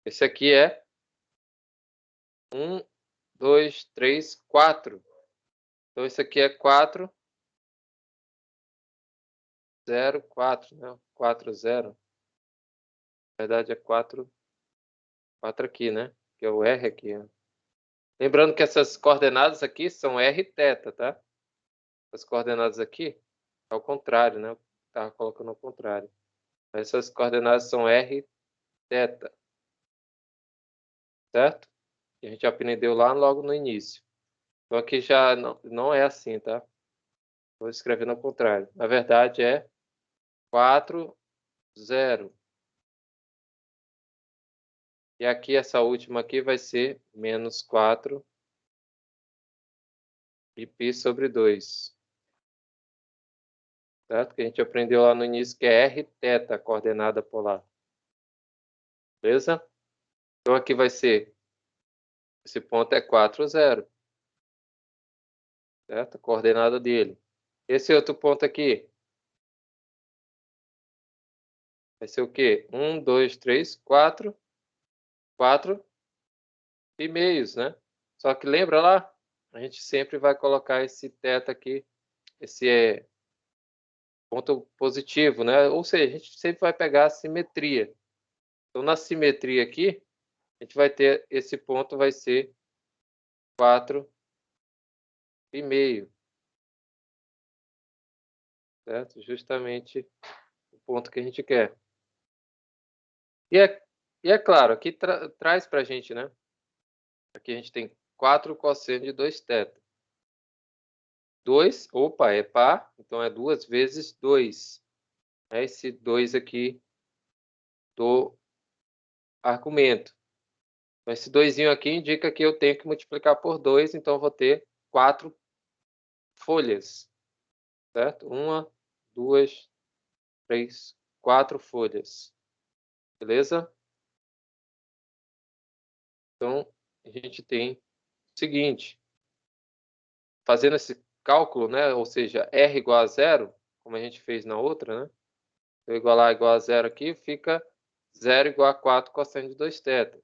Esse aqui é 1, 2, 3, 4. Então, esse aqui é 4, 0, 4, né? 4, 0. Na verdade, é 4, 4 aqui, né? Que é o R aqui. Né? Lembrando que essas coordenadas aqui são R θ, tá? As coordenadas aqui, ao contrário, né? Estava colocando ao contrário. Essas coordenadas são R θ, certo? Que a gente aprendeu lá logo no início. Então aqui já não é assim, tá? Vou escrevendo ao contrário. Na verdade é 4, 0. E aqui essa última aqui vai ser menos 4 e π sobre 2. Certo? Que a gente aprendeu lá no início que é R θ, a coordenada polar. Beleza? Então aqui vai ser, esse ponto é 4, 0. Certo? A coordenada dele. Esse outro ponto aqui vai ser o quê? 1, 2, 3, 4. 4 e meios, né? Só que lembra lá? A gente sempre vai colocar esse θ aqui, esse ponto positivo, né? Ou seja, a gente sempre vai pegar a simetria. Então, na simetria aqui, a gente vai ter esse ponto vai ser 4 e meio, certo? Justamente o ponto que a gente quer. E é claro, aqui traz para a gente, né? Aqui a gente tem 4 cosseno de 2θ. 2, opa, é par, então é 2 vezes 2. É esse 2 aqui do argumento. Então, esse 2 aqui indica que eu tenho que multiplicar por 2, então eu vou ter 4 folhas, certo? 1, 2, 3, 4 folhas. Beleza? Então, a gente tem o seguinte, fazendo esse cálculo, né? Ou seja, R igual a 0, como a gente fez na outra, né? Eu igual a 0 aqui, fica 0 igual a 4 cosseno de 2θ.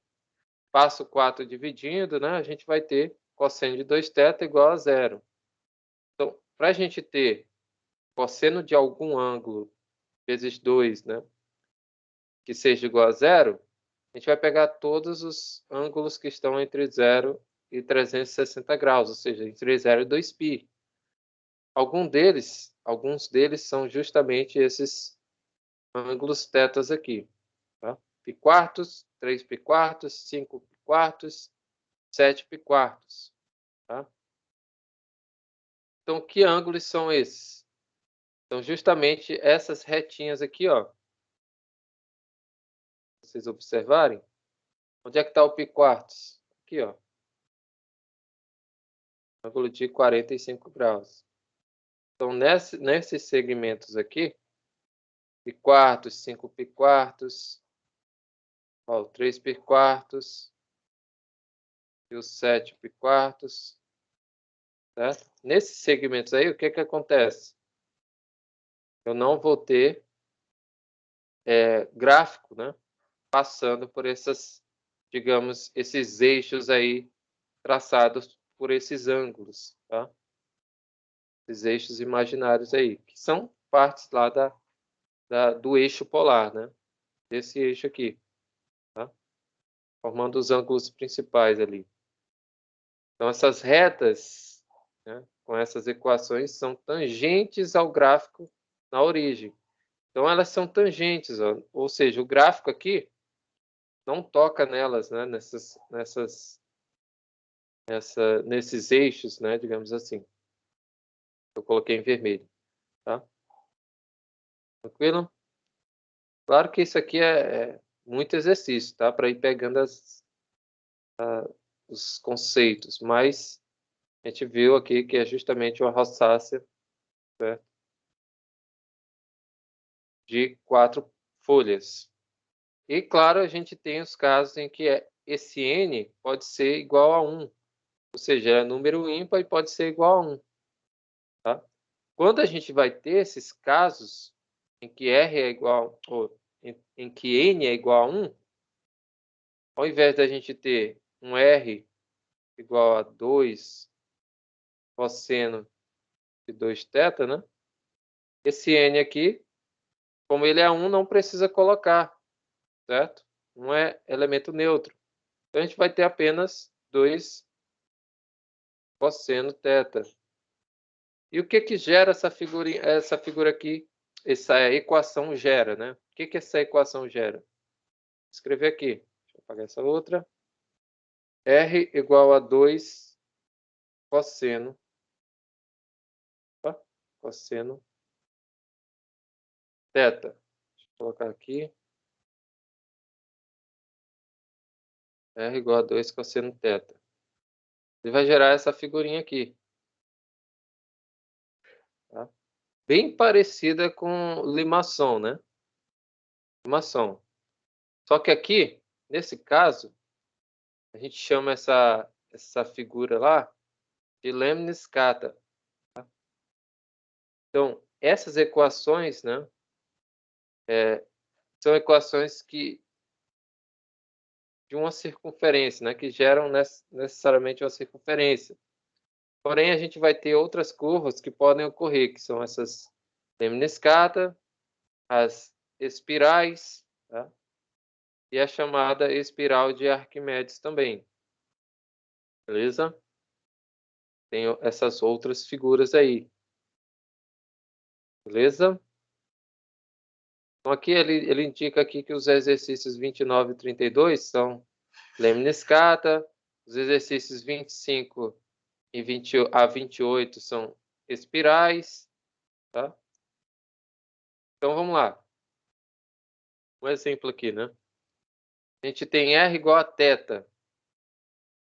Passo 4 dividindo, né? A gente vai ter cosseno de 2θ igual a 0. Então, para a gente ter cosseno de algum ângulo vezes 2, né? Que seja igual a 0, a gente vai pegar todos os ângulos que estão entre 0 e 360 graus, ou seja, entre 0 e 2π. Alguns deles são justamente esses ângulos tetas aqui. Tá? Π quartos, 3π quartos, 5π quartos, 7π quartos. Tá? Então, que ângulos são esses? Então, justamente essas retinhas aqui, ó. Vocês observarem. Onde é que está o π quartos? Aqui, ó. Ângulo de 45 graus. Então, nesses segmentos aqui, π quartos, 5π quartos, ó, 3π quartos e os 7π quartos, certo? Nesses segmentos aí, o que acontece? Eu não vou ter gráfico, né? Passando por essas, digamos, esses eixos aí traçados por esses ângulos, tá? Esses eixos imaginários aí, que são partes lá do eixo polar, né? Desse eixo aqui, tá? Formando os ângulos principais ali. Então, essas retas, né, com essas equações, são tangentes ao gráfico na origem. Então, elas são tangentes, ó, ou seja, o gráfico aqui não toca nelas, né, nesses eixos, né, digamos assim. Eu coloquei em vermelho, tá? Tranquilo? Claro que isso aqui é muito exercício, tá? Para ir pegando os conceitos, mas a gente viu aqui que é justamente uma rosácea, certo? De 4 folhas. E, claro, a gente tem os casos em que esse n pode ser igual a 1, ou seja, é número ímpar e pode ser igual a 1. Tá? Quando a gente vai ter esses casos em que r é igual, ou em que n é igual a 1, ao invés da gente ter um r igual a 2 cosseno de 2θ, né? Esse n aqui, como ele é 1, não precisa colocar, certo? Não é elemento neutro. Então, a gente vai ter apenas 2 cosseno θ. E o que gera essa figura aqui? Essa equação gera, né? O que essa equação gera? Vou escrever aqui. Deixa eu apagar essa outra. R igual a 2 cosseno. Opa, cosseno θ. Deixa eu colocar aqui. R igual a 2 cosseno θ. Ele vai gerar essa figurinha aqui. Tá? Bem parecida com limação, né? Limação. Só que aqui, nesse caso, a gente chama essa figura lá de Lemniscata. Tá? Então, essas equações, né, são equações de uma circunferência, né, que geram necessariamente uma circunferência. Porém, a gente vai ter outras curvas que podem ocorrer, que são essas Lemniscata, as espirais, tá? E a chamada espiral de Arquimedes também. Beleza? Tem essas outras figuras aí. Beleza? Então, aqui ele indica aqui que os exercícios 29 e 32 são Lemniscata, os exercícios 25 e 20 a 28 são espirais, tá? Então, vamos lá. Um exemplo aqui, né? A gente tem R igual a θ.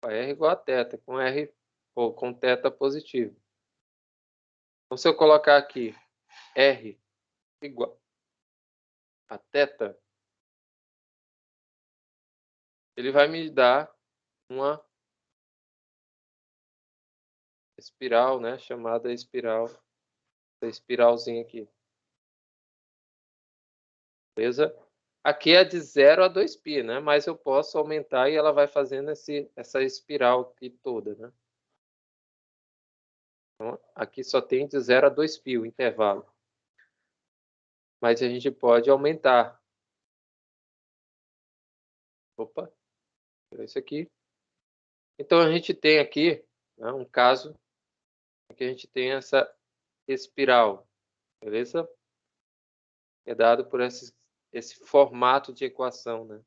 R igual a θ, com R ou com θ positivo. Então, se eu colocar aqui R igual a θ, ele vai me dar uma espiral, né? Chamada espiral, essa espiralzinha aqui. Beleza? Aqui é de 0 a 2π, né? Mas eu posso aumentar e ela vai fazendo essa espiral aqui toda, né? Então, aqui só tem de 0 a 2π o intervalo. Mas a gente pode aumentar. Opa, isso aqui. Então, a gente tem aqui, né, um caso em que a gente tem essa espiral, beleza? É dado por esse formato de equação, né?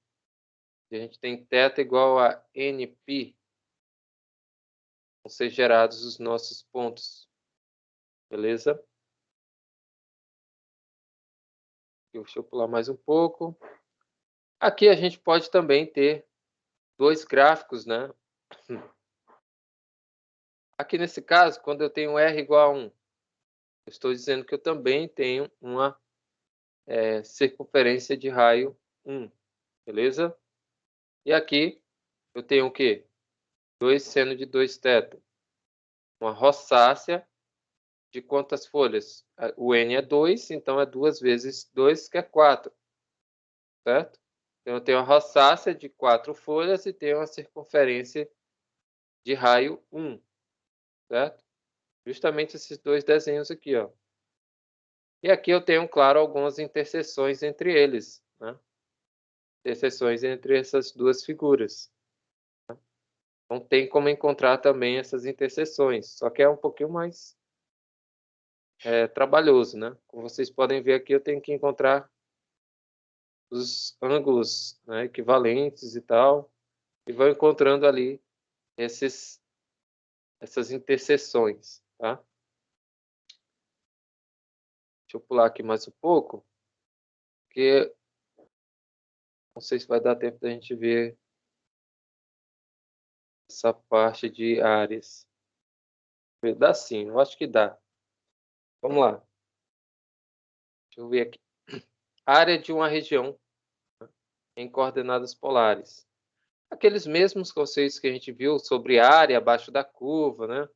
E a gente tem θ igual a nπ, vão ser gerados os nossos pontos, beleza? Deixa eu pular mais um pouco. Aqui a gente pode também ter dois gráficos, né? Aqui nesse caso, quando eu tenho R igual a 1, eu estou dizendo que eu também tenho uma circunferência de raio 1, beleza? E aqui eu tenho o quê? 2 seno de 2θ. uma rosácea de quantas folhas? O N é 2, então é 2 vezes 2, que é 4, certo? Então, eu tenho uma rosácea de 4 folhas e tenho uma circunferência de raio 1, certo? Justamente esses dois desenhos aqui, ó. E aqui eu tenho, claro, algumas interseções entre eles, né? Interseções entre essas duas figuras. Então, tem como encontrar também essas interseções, só que é um pouquinho mais trabalhoso, né? Como vocês podem ver aqui, eu tenho que encontrar os ângulos, né, equivalentes e tal, e vou encontrando ali essas interseções, tá? Deixa eu pular aqui mais um pouco, porque não sei se vai dar tempo da gente ver essa parte de áreas. Dá sim, eu acho que dá. Vamos lá. Deixa eu ver aqui. Área de uma região em coordenadas polares. Aqueles mesmos conceitos que a gente viu sobre área abaixo da curva, né?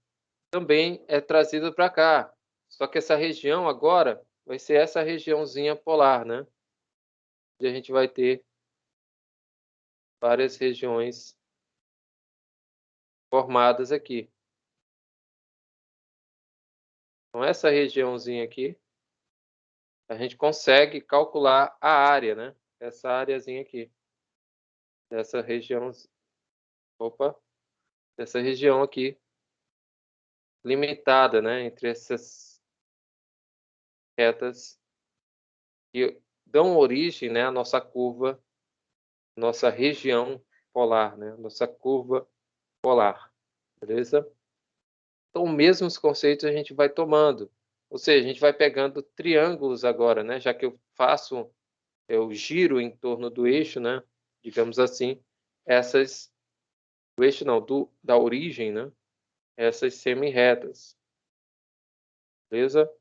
Também é trazido para cá. Só que essa região agora vai ser essa regiãozinha polar, né? E a gente vai ter várias regiões formadas aqui. Então, essa regiãozinha aqui, a gente consegue calcular a área, né? Essa áreazinha aqui. Dessa região. Opa! Dessa região aqui. Limitada, né? Entre essas retas que dão origem, né? À nossa curva, nossa região polar, né? Nossa curva polar. Beleza? Então, mesmos conceitos a gente vai tomando. Ou seja, a gente vai pegando triângulos agora, né? Já que eu giro em torno do eixo, né? Digamos assim, do eixo não, da origem, né? Essas semi-retas. Beleza?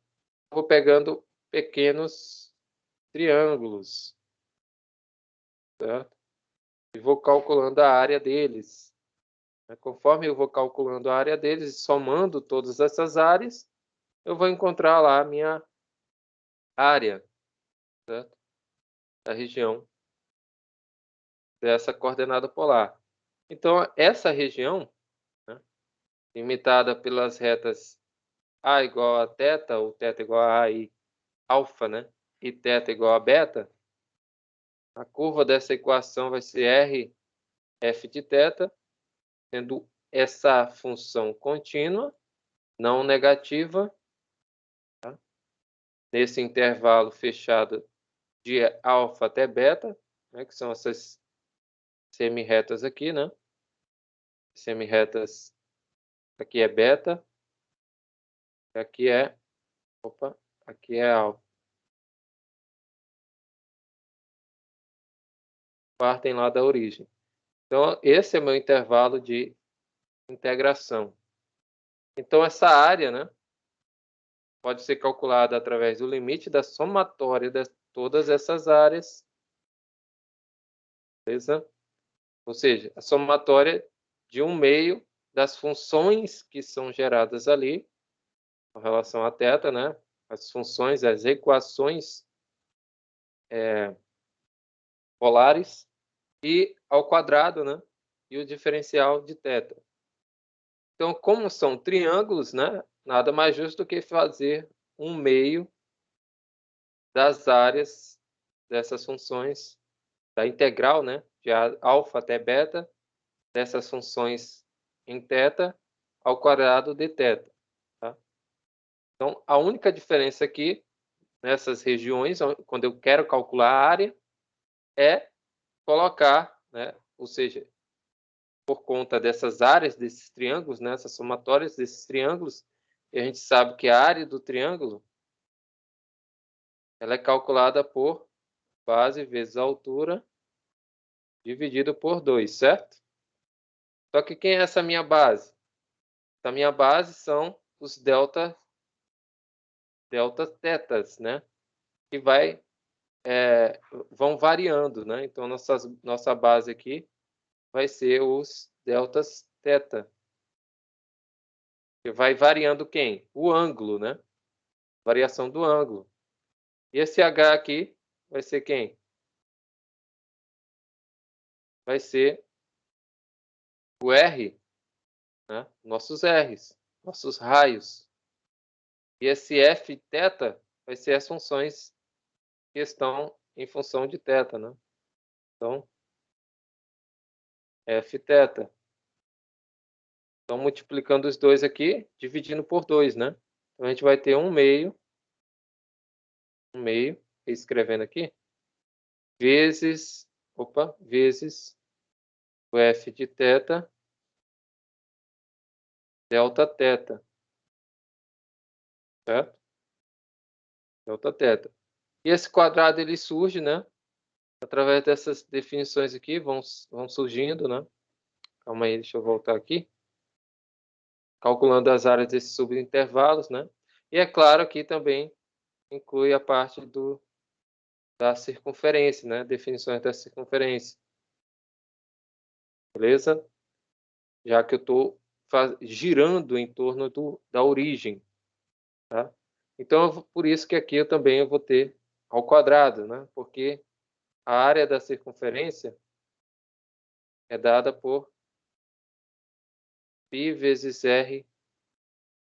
Vou pegando pequenos triângulos, certo? E vou calculando a área deles. Conforme eu vou calculando a área deles, somando todas essas áreas, eu vou encontrar lá a minha área, certo? Da região dessa coordenada polar. Então, essa região, né, limitada pelas retas A igual a θ, ou θ igual a A e alfa, né, e θ igual a beta, a curva dessa equação vai ser R f de θ, sendo essa função contínua, não negativa, tá? Nesse intervalo fechado de alfa até beta, né, que são essas semi-retas aqui, né? Semi-retas, aqui é beta, aqui é, opa, aqui é alfa. Partem lá da origem. Então, esse é meu intervalo de integração. Então, essa área, né, pode ser calculada através do limite da somatória de todas essas áreas, beleza? Ou seja, a somatória de 1/2 das funções que são geradas ali, com relação a θ, né? As funções, as equações polares, e ao quadrado, né? E o diferencial de θ. Então, como são triângulos, né? Nada mais justo do que fazer 1/2 das áreas dessas funções, da integral, né? De alfa até beta, dessas funções em θ ao quadrado de θ. Tá? Então, a única diferença aqui, nessas regiões, quando eu quero calcular a área, é colocar, né? Ou seja, por conta dessas áreas desses triângulos, né? Essas somatórias desses triângulos, e a gente sabe que a área do triângulo ela é calculada por base vezes a altura dividido por 2, certo? Só que quem é essa minha base? A minha base são os delta tetas, né? Que vão variando, né? Então, nossa base aqui vai ser os deltas teta. Que vai variando quem? O ângulo, né? Variação do ângulo. E esse H aqui vai ser quem? Vai ser o R, né? Nossos R's, nossos raios. E esse F θ vai ser as funções que estão em função de θ, né? Então, F θ. Então, multiplicando os dois aqui, dividindo por 2, né? Então, a gente vai ter 1/2, escrevendo aqui, vezes o F de θ, delta θ, certo? Delta θ. E esse quadrado, ele surge, né? Através dessas definições aqui, vão surgindo, né? Calma aí, deixa eu voltar aqui. Calculando as áreas desses subintervalos, né? E é claro, aqui também inclui a parte da circunferência, né? Definições da circunferência. Beleza? Já que eu estou girando em torno da origem, tá? Então, por isso que aqui eu também vou ter ao quadrado, né? Porque a área da circunferência é dada por π vezes r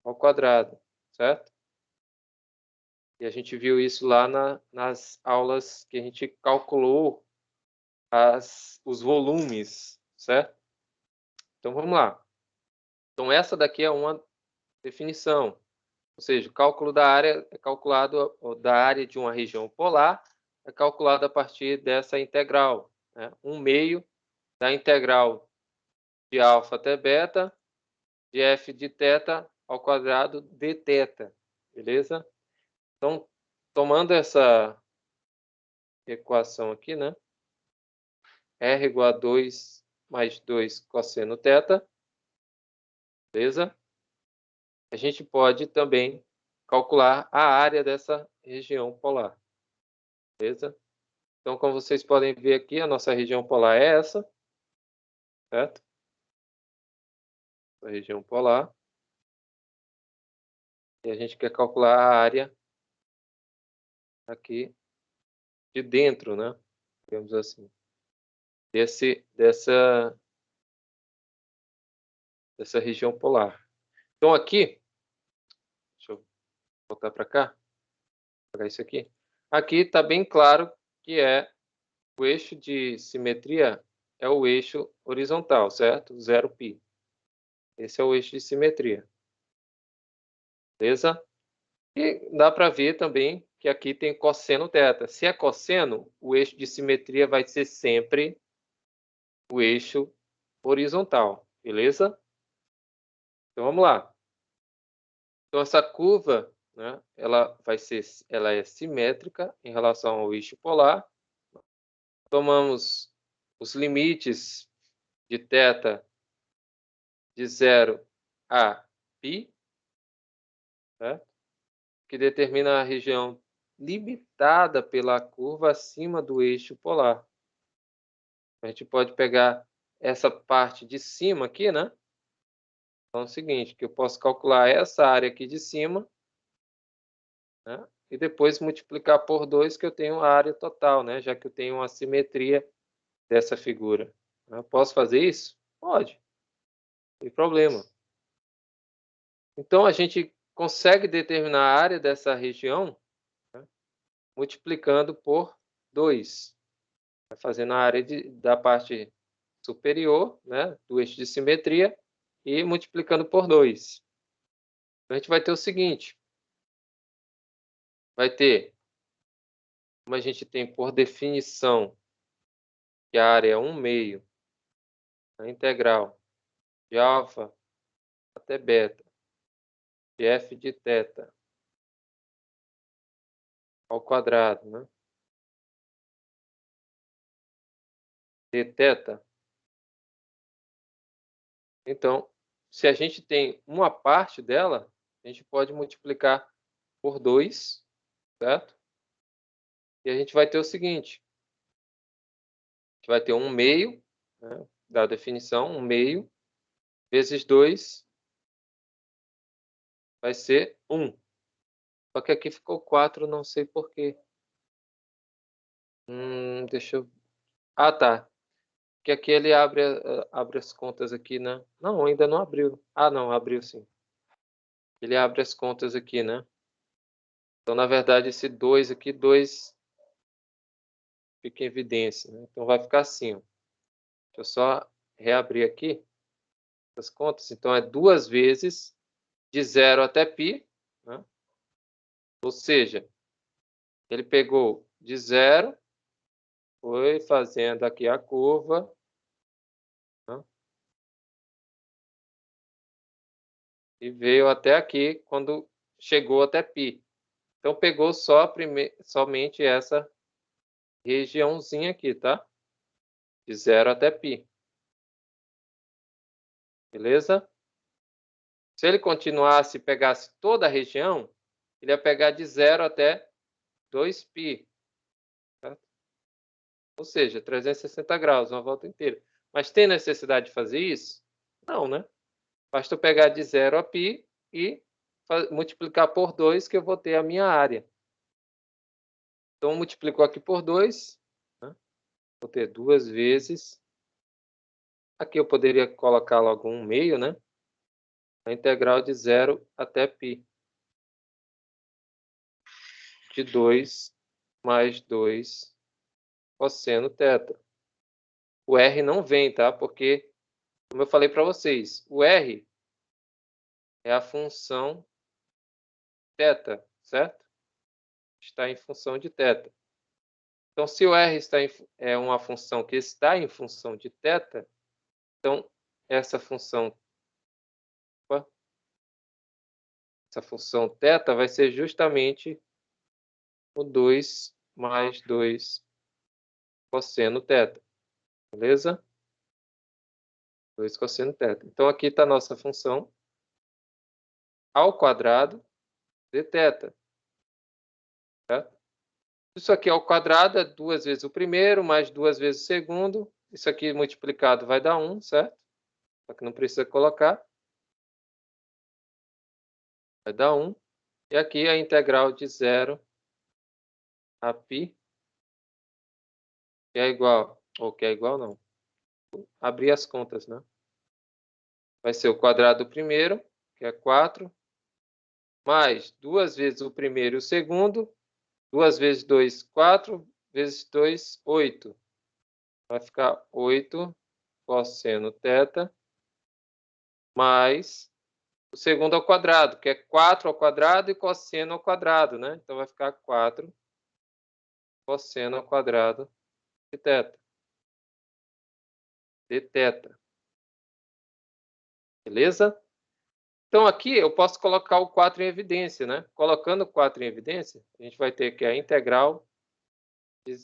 ao quadrado, certo? E a gente viu isso lá nas aulas que a gente calculou os volumes, certo? Então, vamos lá. Então, essa daqui é uma definição. Ou seja, o cálculo da área é calculado da área de uma região polar, é calculado a partir dessa integral, né? 1/2 da integral de alfa até beta, de f de θ ao quadrado dθ, beleza? Então, tomando essa equação aqui, né? R igual a 2 mais 2 cosseno θ, beleza? A gente pode também calcular a área dessa região polar, beleza? Então, como vocês podem ver aqui, a nossa região polar é essa, certo? A região polar. E a gente quer calcular a área aqui de dentro, né? Digamos assim. Dessa região polar. Então, aqui, deixa eu voltar para cá, pegar isso aqui. Aqui está bem claro que o eixo de simetria é o eixo horizontal, certo? 0π. Esse é o eixo de simetria. Beleza? E dá para ver também que aqui tem cosseno θ. Se é cosseno, o eixo de simetria vai ser sempre o eixo horizontal. Beleza? Então vamos lá. Então essa curva, né, ela é simétrica em relação ao eixo polar. Tomamos os limites de θ de 0 a π, certo? Que determina a região limitada pela curva acima do eixo polar. A gente pode pegar essa parte de cima aqui, né? Então é o seguinte, que eu posso calcular essa área aqui de cima, né? E depois multiplicar por 2, que eu tenho a área total, né? Já que eu tenho uma simetria dessa figura. Eu posso fazer isso? Pode, não tem problema. Então, a gente consegue determinar a área dessa região, né, multiplicando por 2. Fazendo a área da parte superior, né, do eixo de simetria, e multiplicando por 2. Então, a gente vai ter o seguinte. Vai ter, como a gente tem por definição, que a área é 1/2 a integral de alfa até beta de f de θ ao quadrado, né? De θ. Então, se a gente tem uma parte dela, a gente pode multiplicar por 2, certo? E a gente vai ter o seguinte. A gente vai ter 1/2, né, da definição, 1/2 vezes 2 vai ser 1. Só que aqui ficou 4, não sei por quê. Deixa eu... Ah, tá. Que aqui ele abre as contas aqui, né? Não, ainda não abriu. Ah, não, abriu sim. Ele abre as contas aqui, né? Então, na verdade, esse 2 aqui, 2 fica em evidência, né? Então, vai ficar assim, ó. Deixa eu só reabrir aqui as contas. Então, é 2 vezes de 0 até π, né? Ou seja, ele pegou de 0, foi fazendo aqui a curva, né? E veio até aqui quando chegou até π. Então, pegou somente essa regiãozinha aqui, tá? De 0 até π. Beleza? Se ele continuasse e pegasse toda a região, ele ia pegar de 0 até 2π. Certo? Ou seja, 360 graus, uma volta inteira. Mas tem necessidade de fazer isso? Não, né? Basta eu pegar de 0 a π e multiplicar por 2, que eu vou ter a minha área. Então, multiplicou aqui por 2, né? Vou ter 2 vezes. Aqui eu poderia colocar logo um meio, né? A integral de 0 até π. De 2 mais 2 cosseno θ. O R não vem, tá? Porque, como eu falei para vocês, o R é a função θ, certo? Está em função de θ. Então, se o R é uma função que está em função de θ, então essa função θ vai ser justamente o 2 mais 2 cosseno θ. Beleza? 2 cosseno θ. Então, aqui está a nossa função ao quadrado de θ. Certo? Isso aqui ao quadrado é 2 vezes o primeiro, mais 2 vezes o segundo. Isso aqui multiplicado vai dar 1, certo? Só que não precisa colocar. Vai dar 1. E aqui a integral de 0 a π, que é igual, ou que é igual não. Abrir as contas, né? Vai ser o quadrado do primeiro, que é 4, mais 2 vezes o primeiro e o segundo. 2 vezes 2, 4, vezes 2, 8. Vai ficar 8 cosseno θ, mais o segundo ao quadrado, que é 4 ao quadrado e cosseno ao quadrado, né? Então, vai ficar 4 cosseno ao quadrado de θ. De θ. Beleza? Então, aqui eu posso colocar o 4 em evidência, né? Colocando o 4 em evidência, a gente vai ter que a integral de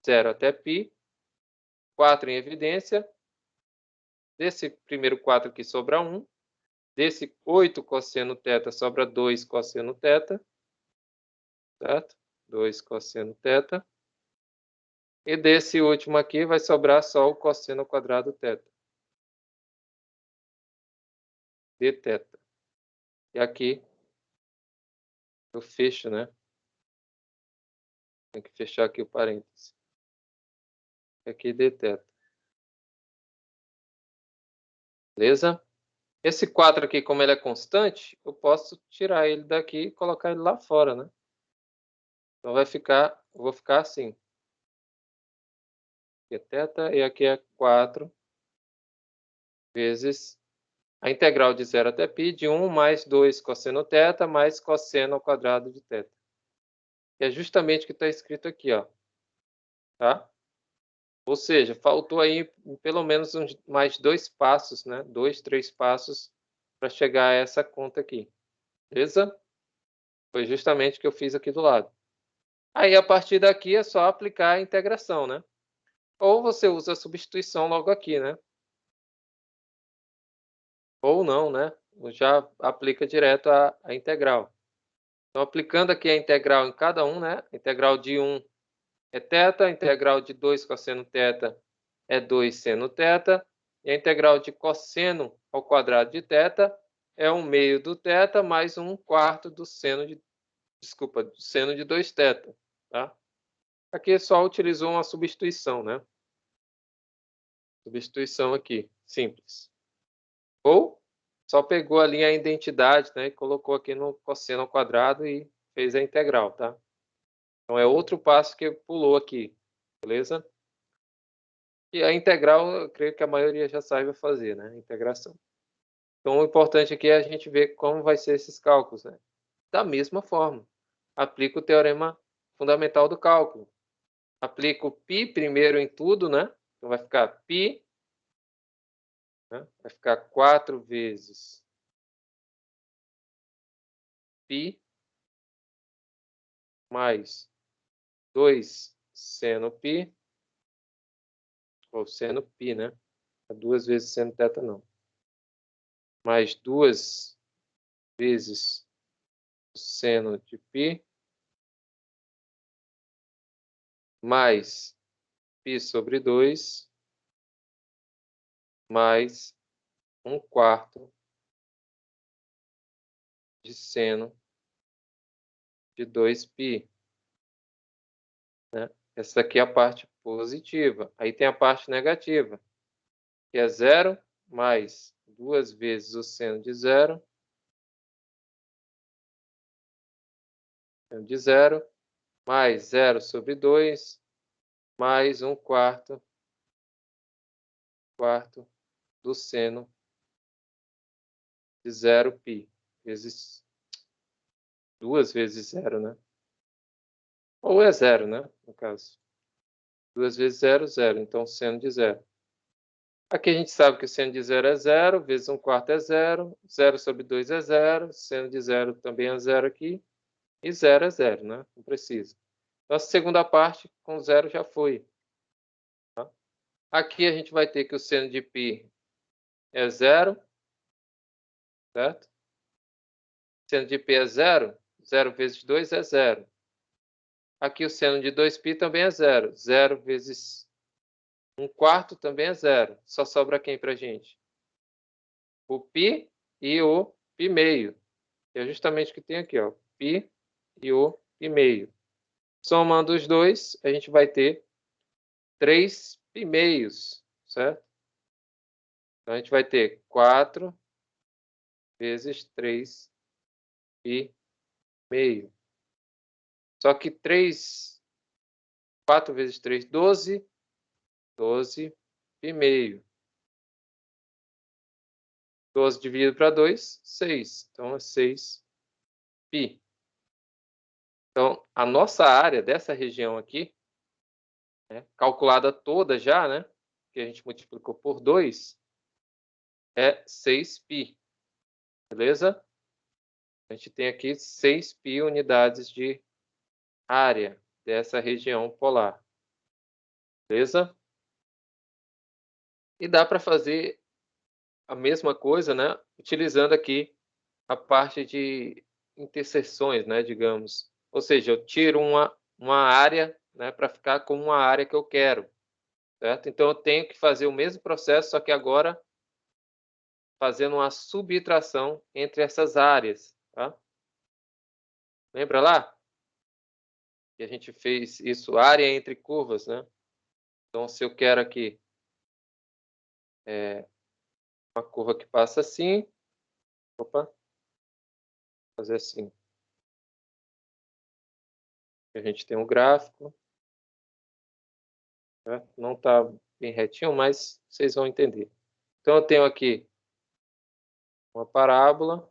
0 até π, 4 em evidência. Desse primeiro 4 aqui sobra 1. Desse 8 cosseno θ sobra 2 cosseno θ. Certo? 2 cosseno θ. E desse último aqui vai sobrar só o cosseno ao quadrado θ. De θ. E aqui eu fecho, né? Tem que fechar aqui o parêntese. Aqui de θ. Beleza? Esse 4 aqui, como ele é constante, eu posso tirar ele daqui e colocar ele lá fora, né? Então vai ficar, eu vou ficar assim. Aqui é θ e aqui é 4 vezes a integral de 0 até π de 1 mais 2 cosseno θ mais cosseno ao quadrado de θ. Que é justamente o que está escrito aqui, ó. Tá? Ou seja, faltou aí pelo menos mais 2 passos, né? 2, 3 passos para chegar a essa conta aqui. Beleza? Foi justamente o que eu fiz aqui do lado. Aí, a partir daqui, é só aplicar a integração, né? Ou você usa a substituição logo aqui, né? Ou não, né? Já aplica direto a integral. Então, aplicando aqui a integral em cada um, né? A integral de 1 é θ, a integral de 2 cosseno θ é 2 seno θ, e a integral de cosseno ao quadrado de θ é 1/2 do θ mais 1/4 do seno de, desculpa, do seno de 2θ, tá? Aqui só utilizou uma substituição, né? Substituição aqui, simples. Ou só pegou ali a identidade, né, e colocou aqui no cosseno ao quadrado e fez a integral, tá? Então é outro passo que pulou aqui, beleza? E a integral, eu creio que a maioria já saiba fazer, né, a integração. Então o importante aqui é a gente ver como vai ser esses cálculos, né? Da mesma forma, aplica o teorema fundamental do cálculo. Aplica o π primeiro em tudo, né? Então vai ficar π, né? Vai ficar 4 vezes π mais 2 seno π, ou seno π, né? 2 vezes seno θ não. Mais 2 vezes seno de π, mais π sobre 2, mais 1/4 de seno de 2π, né? Essa aqui é a parte positiva. Aí tem a parte negativa, que é 0 mais 2 vezes o seno de 0, seno de 0, mais 0 sobre 2, mais 1/4 do seno de 0π, vezes 2 vezes 0, né? Ou é 0, né? No caso. 2 vezes 0, 0. Então, seno de 0. Aqui a gente sabe que o seno de 0 é 0, vezes 1/4 é 0, 0 sobre 2 é 0, seno de 0 também é 0 aqui, e 0 é 0, né? Não precisa. Então, a segunda parte com 0 já foi. Tá? Aqui a gente vai ter que o seno de π é 0, certo? Seno de π é 0, 0 vezes 2 é 0. Aqui o seno de 2π também é 0. 0 vezes 1/4 também é 0. Só sobra quem para a gente? O π e o π meio. Que é justamente o que tem aqui, ó. π e o π meio. Somando os dois, a gente vai ter 3 π meios, certo? Então, a gente vai ter 4 vezes 3 π meio. Só que 4 vezes 3, 12. 12 π meio. 12 dividido para 2, 6. Então, é 6 π. Então, a nossa área dessa região aqui, né, calculada toda já, né, que a gente multiplicou por 2, é 6 π. Beleza? A gente tem aqui 6 π unidades de área dessa região polar. Beleza? E dá para fazer a mesma coisa, né, utilizando aqui a parte de interseções, né, digamos. Ou seja, eu tiro uma área, né, para ficar com uma área que eu quero, certo? Então eu tenho que fazer o mesmo processo, só que agora fazendo uma subtração entre essas áreas, tá? Lembra lá? Que a gente fez isso, área entre curvas, né? Então, se eu quero aqui uma curva que passa assim, opa, fazer assim. A gente tem um gráfico, né? Não está bem retinho, mas vocês vão entender. Então, eu tenho aqui uma parábola,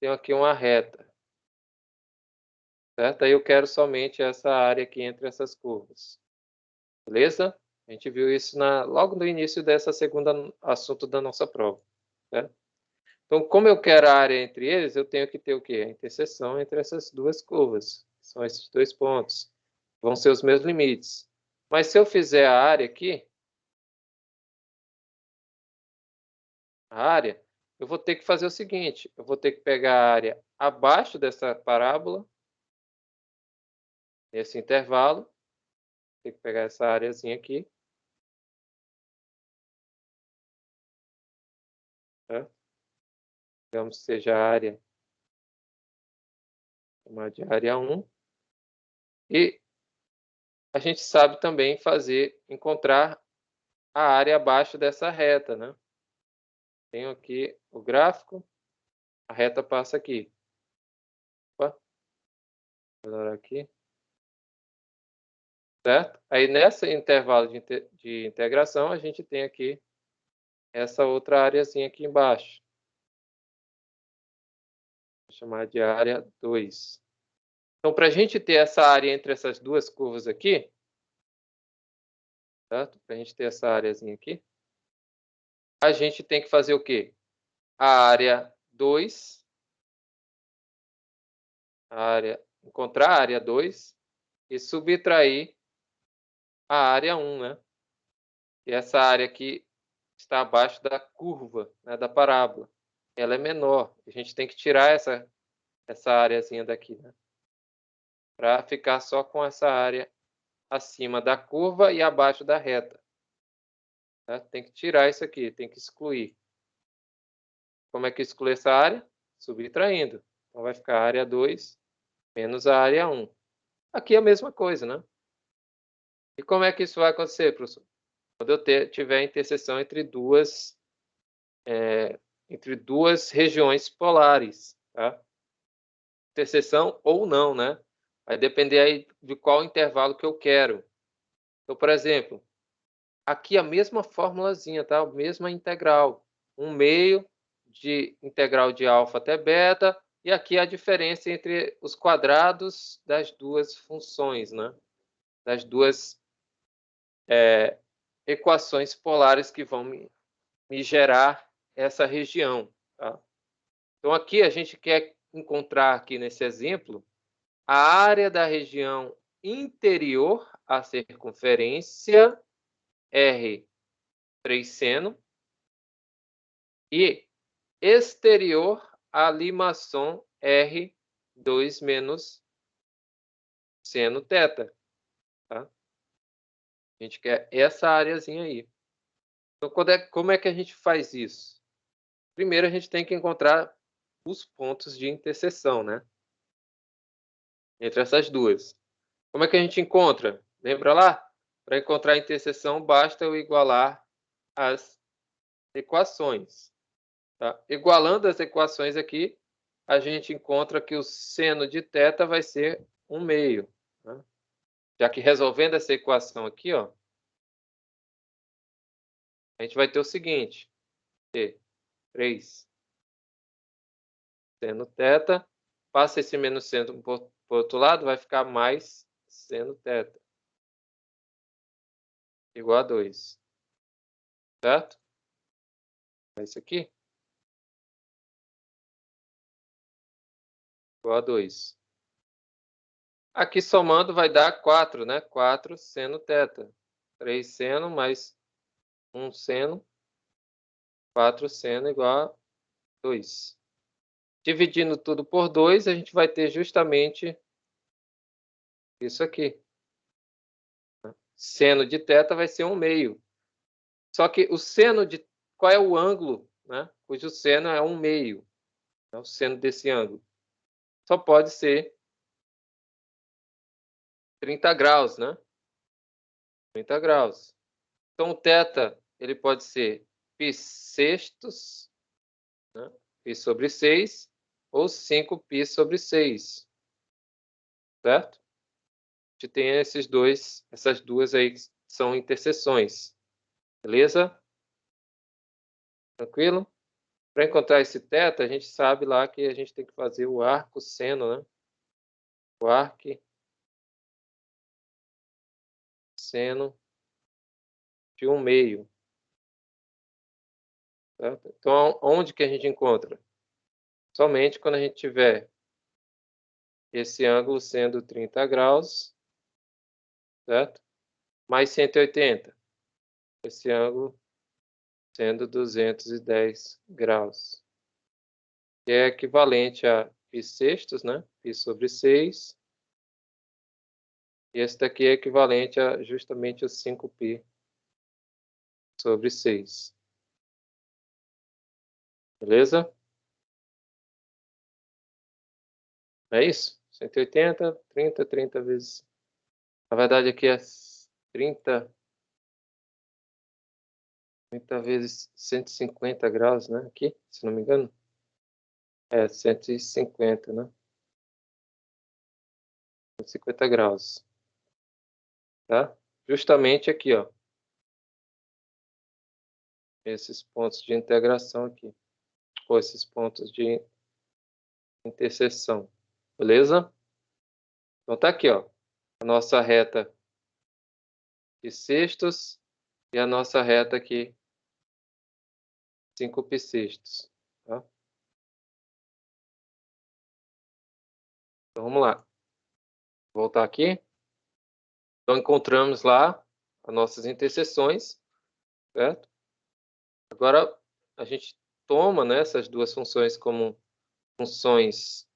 tenho aqui uma reta, certo? Aí eu quero somente essa área aqui entre essas curvas, beleza? A gente viu isso logo no início dessa segunda assunto da nossa prova, certo? Então, como eu quero a área entre eles, eu tenho que ter o quê? A interseção entre essas duas curvas. São esses dois pontos. Vão ser os meus limites. Mas se eu fizer a área aqui, eu vou ter que fazer o seguinte. Eu vou ter que pegar a área abaixo dessa parábola, nesse intervalo. Tem que pegar essa areazinha aqui. Tá? digamos que seja a área, chamar de área 1. E a gente sabe também encontrar a área abaixo dessa reta, né? Tenho aqui o gráfico, a reta passa aqui. Opa, vou melhorar aqui. Certo? Aí, nesse intervalo de integração, a gente tem aqui essa outra areazinha aqui embaixo. Vou chamar de área 2. Então, para a gente ter essa área entre essas duas curvas aqui, certo? Para a gente ter essa areazinha aqui, a gente tem que fazer o quê? A área 2, encontrar a área 2 e subtrair a área 1, né? E essa área aqui está abaixo da curva, né, da parábola. Ela é menor. A gente tem que tirar essa areazinha daqui, né? Para ficar só com essa área acima da curva e abaixo da reta. Tá? Tem que tirar isso aqui, tem que excluir. Como é que exclui essa área? Subtraindo. Então vai ficar a área 2 menos a área 1. Aqui é a mesma coisa, né? E como é que isso vai acontecer, professor? Quando eu tiver interseção entre duas regiões polares, tá? Interseção ou não, né? Vai depender aí de qual intervalo que eu quero. Então, por exemplo, aqui a mesma formulazinha, tá? A mesma integral. 1/2 de integral de alfa até beta. E aqui a diferença entre os quadrados das duas funções, né? Das duas equações polares que vão me gerar essa região, tá? Então, aqui a gente quer encontrar, aqui nesse exemplo, a área da região interior à circunferência R 3 seno e exterior à limaçom R 2 menos seno θ. Tá? A gente quer essa áreazinha aí. Então, como é que a gente faz isso? Primeiro, a gente tem que encontrar os pontos de interseção, né? Entre essas duas. Como é que a gente encontra? Lembra lá? Para encontrar a interseção, basta eu igualar as equações. Tá? Igualando as equações aqui, a gente encontra que o seno de θ vai ser 1/2. Né? Já que resolvendo essa equação aqui, ó, a gente vai ter o seguinte. 3 seno θ. Passa esse menos seno para o outro lado, vai ficar mais seno θ. Igual a 2. Certo? É isso aqui. Igual a 2. Aqui somando vai dar 4, né? 4 seno θ. 3 seno mais 1 seno. 4 seno igual a 2. Dividindo tudo por 2, a gente vai ter justamente isso aqui. Seno de θ vai ser 1/2. Só que o seno de... Qual é o ângulo, né? Cujo seno é 1/2. É o seno desse ângulo. Só pode ser 30 graus, né? 30 graus. Então, o θ, ele pode ser π sextos, né? π sobre 6, ou 5π sobre 6. Certo? A gente tem essas duas aí que são interseções. Beleza? Tranquilo? Para encontrar esse θ, a gente sabe lá que a gente tem que fazer o arco seno, né? O arco seno de 1/2. Certo? Então, onde que a gente encontra? Somente quando a gente tiver esse ângulo sendo 30 graus, certo? Mais 180. Esse ângulo sendo 210 graus. Que é equivalente a π sextos, né? π sobre 6. E esse daqui é equivalente a justamente a 5π sobre 6. Beleza? É isso? 180, 30 vezes. Na verdade, aqui é 30 vezes 150 graus, né? Aqui, se não me engano. É 150, né? 150 graus, tá? Justamente aqui, ó. Esses pontos de integração aqui. Ou esses pontos de interseção. Beleza? Então tá aqui, ó. A nossa reta de sextos e a nossa reta aqui, 5 bissextos, tá? Então vamos lá. Vou voltar aqui. Então encontramos lá as nossas interseções, certo? Agora a gente toma, né, essas duas funções como funções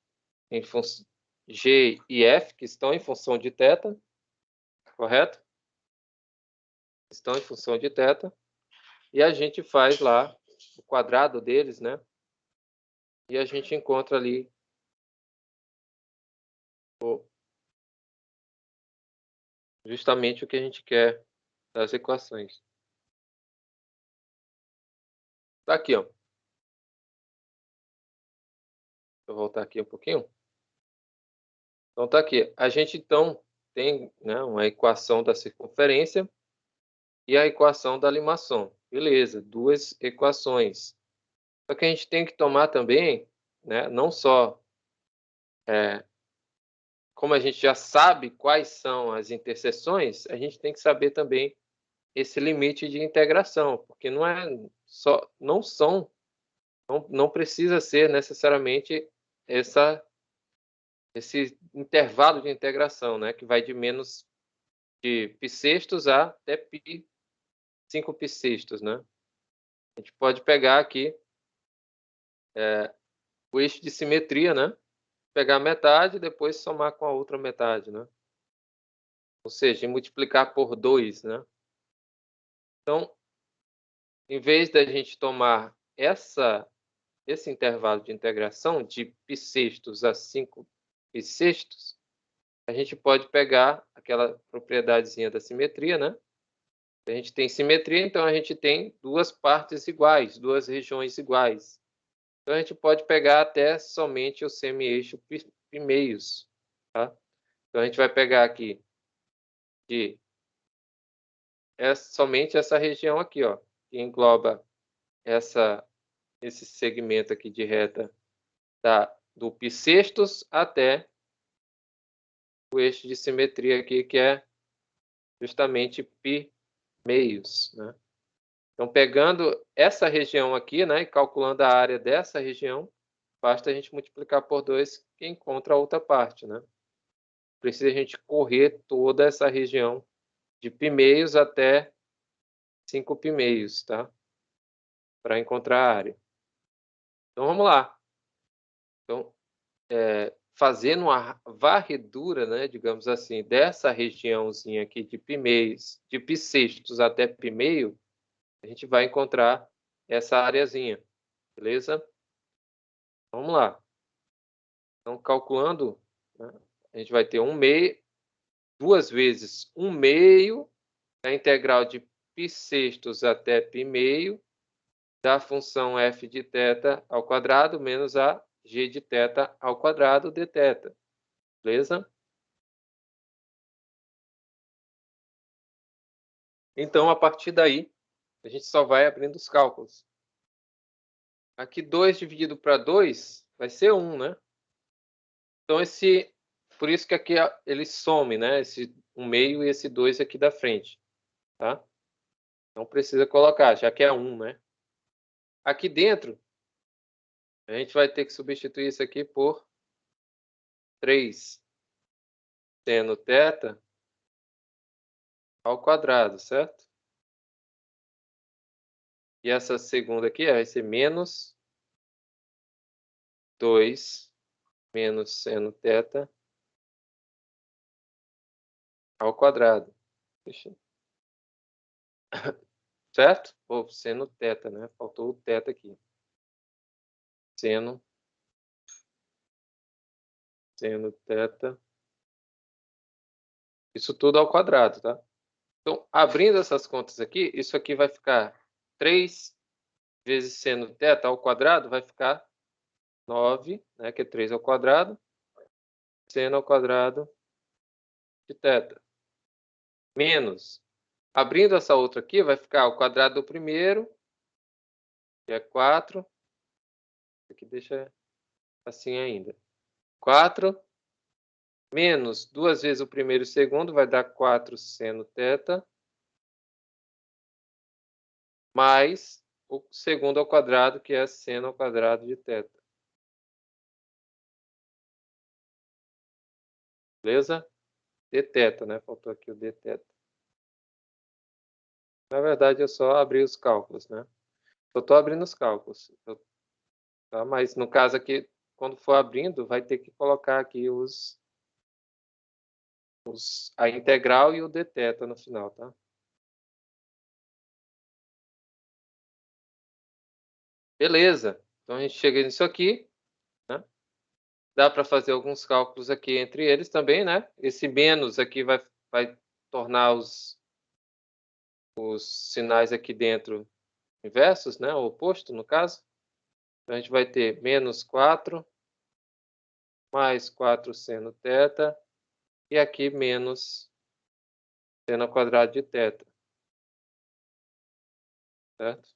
em função g e f, que estão em função de θ, correto? Estão em função de θ. E a gente faz lá o quadrado deles, né? E a gente encontra ali justamente o que a gente quer das equações. Tá aqui, ó. Vou voltar aqui um pouquinho. Então tá aqui. A gente então tem, né, uma equação da circunferência e a equação da limação. Beleza, duas equações. Só que a gente tem que tomar também, né, não só como a gente já sabe quais são as interseções, a gente tem que saber também esse limite de integração, porque não é só, não precisa ser necessariamente esse intervalo de integração, né, que vai de menos de π a até 5 π, né? A gente pode pegar aqui o eixo de simetria, né? Pegar a metade e depois somar com a outra metade, né? Ou seja, multiplicar por 2, né? Então, em vez da gente tomar esse intervalo de integração de π a 5 π, a gente pode pegar aquela propriedadezinha da simetria, né? A gente tem simetria, então a gente tem duas partes iguais, duas regiões iguais. Então a gente pode pegar até somente o semi-eixo π-meios, tá? Então a gente vai pegar aqui que é somente essa região aqui, ó, que engloba esse segmento aqui de reta do π até o eixo de simetria aqui, que é justamente π-meios, né? Então, pegando essa região aqui, né, e calculando a área dessa região, basta a gente multiplicar por 2 que encontra a outra parte, né? Precisa a gente correr toda essa região de π-meios até 5 π-meios, tá? Para encontrar a área. Então, vamos lá. Então, fazendo uma varredura, né, digamos assim, dessa regiãozinha aqui de π-meios, de π até π-meio, a gente vai encontrar essa areazinha, beleza? Vamos lá. Então, calculando, né, a gente vai ter 1/2, 2 vezes 1/2 da integral de π até π-meio da função f de θ ao quadrado menos a g de θ ao quadrado dθ. Beleza? Então, a partir daí, a gente só vai abrindo os cálculos. Aqui 2 dividido para 2 vai ser 1, né? Então, por isso que aqui ele some, né? Esse 1/2 e esse 2 aqui da frente, tá? Não precisa colocar, já que é 1, né? Aqui dentro, a gente vai ter que substituir isso aqui por 3 seno θ ao quadrado, certo? E essa segunda aqui vai ser menos 2 menos seno θ ao quadrado. Certo? Ou seno θ, né? Faltou o θ aqui. Seno seno θ. Isso tudo ao quadrado, tá? Então, abrindo essas contas aqui, isso aqui vai ficar 3 vezes seno θ ao quadrado, vai ficar 9, né, que é 3 ao quadrado, seno ao quadrado de θ. Menos, abrindo essa outra aqui, vai ficar o quadrado do primeiro, que é 4. Aqui deixa assim ainda. 4 menos 2 vezes o primeiro e o segundo, vai dar 4 seno θ, mais o segundo ao quadrado, que é seno ao quadrado de θ. Beleza? Dθ, né? Faltou aqui o dθ. Na verdade, eu só abri os cálculos, né? Eu estou abrindo os cálculos. Tá? Mas no caso aqui, quando for abrindo, vai ter que colocar aqui a integral e o dθ no final, tá? Beleza. Então a gente chega nisso aqui, né? Dá para fazer alguns cálculos aqui entre eles também, né? Esse menos aqui vai tornar os sinais aqui dentro inversos, né? O oposto, no caso. Então a gente vai ter menos 4 mais 4 seno θ e aqui menos seno ao quadrado de θ. Certo?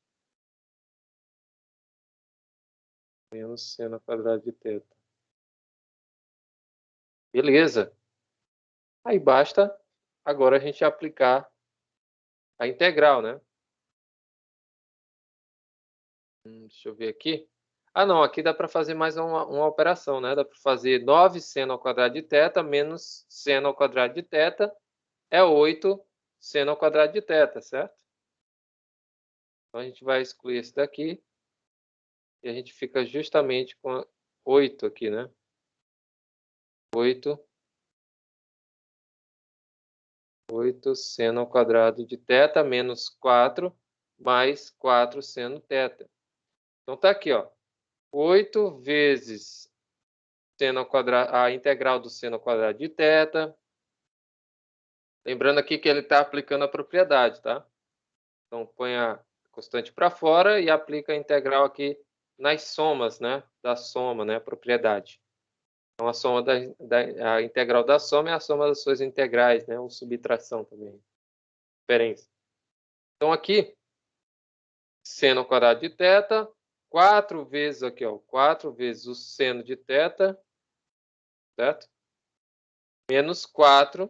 Menos seno ao quadrado de θ. Beleza. Aí basta agora a gente aplicar a integral, né? Deixa eu ver aqui. Ah, não, aqui dá para fazer mais uma operação, né? Dá para fazer 9 seno ao quadrado de θ menos seno ao quadrado de θ é 8 seno ao quadrado de θ, certo? Então a gente vai excluir esse daqui e a gente fica justamente com 8 aqui, né? 8 seno ao quadrado de θ menos 4 mais 4 seno θ. Então tá aqui, ó. 8 vezes seno ao quadrado, a integral do seno ao quadrado de θ. Lembrando aqui que ele está aplicando a propriedade, tá? Então põe a constante para fora e aplica a integral aqui nas somas, né? Da soma, né? Propriedade. Então a soma a integral da soma é a soma das suas integrais, né? Ou subtração também. Diferença. Então aqui, seno ao quadrado de θ, 4 vezes aqui, ó, 4 vezes o seno de θ, certo? Menos 4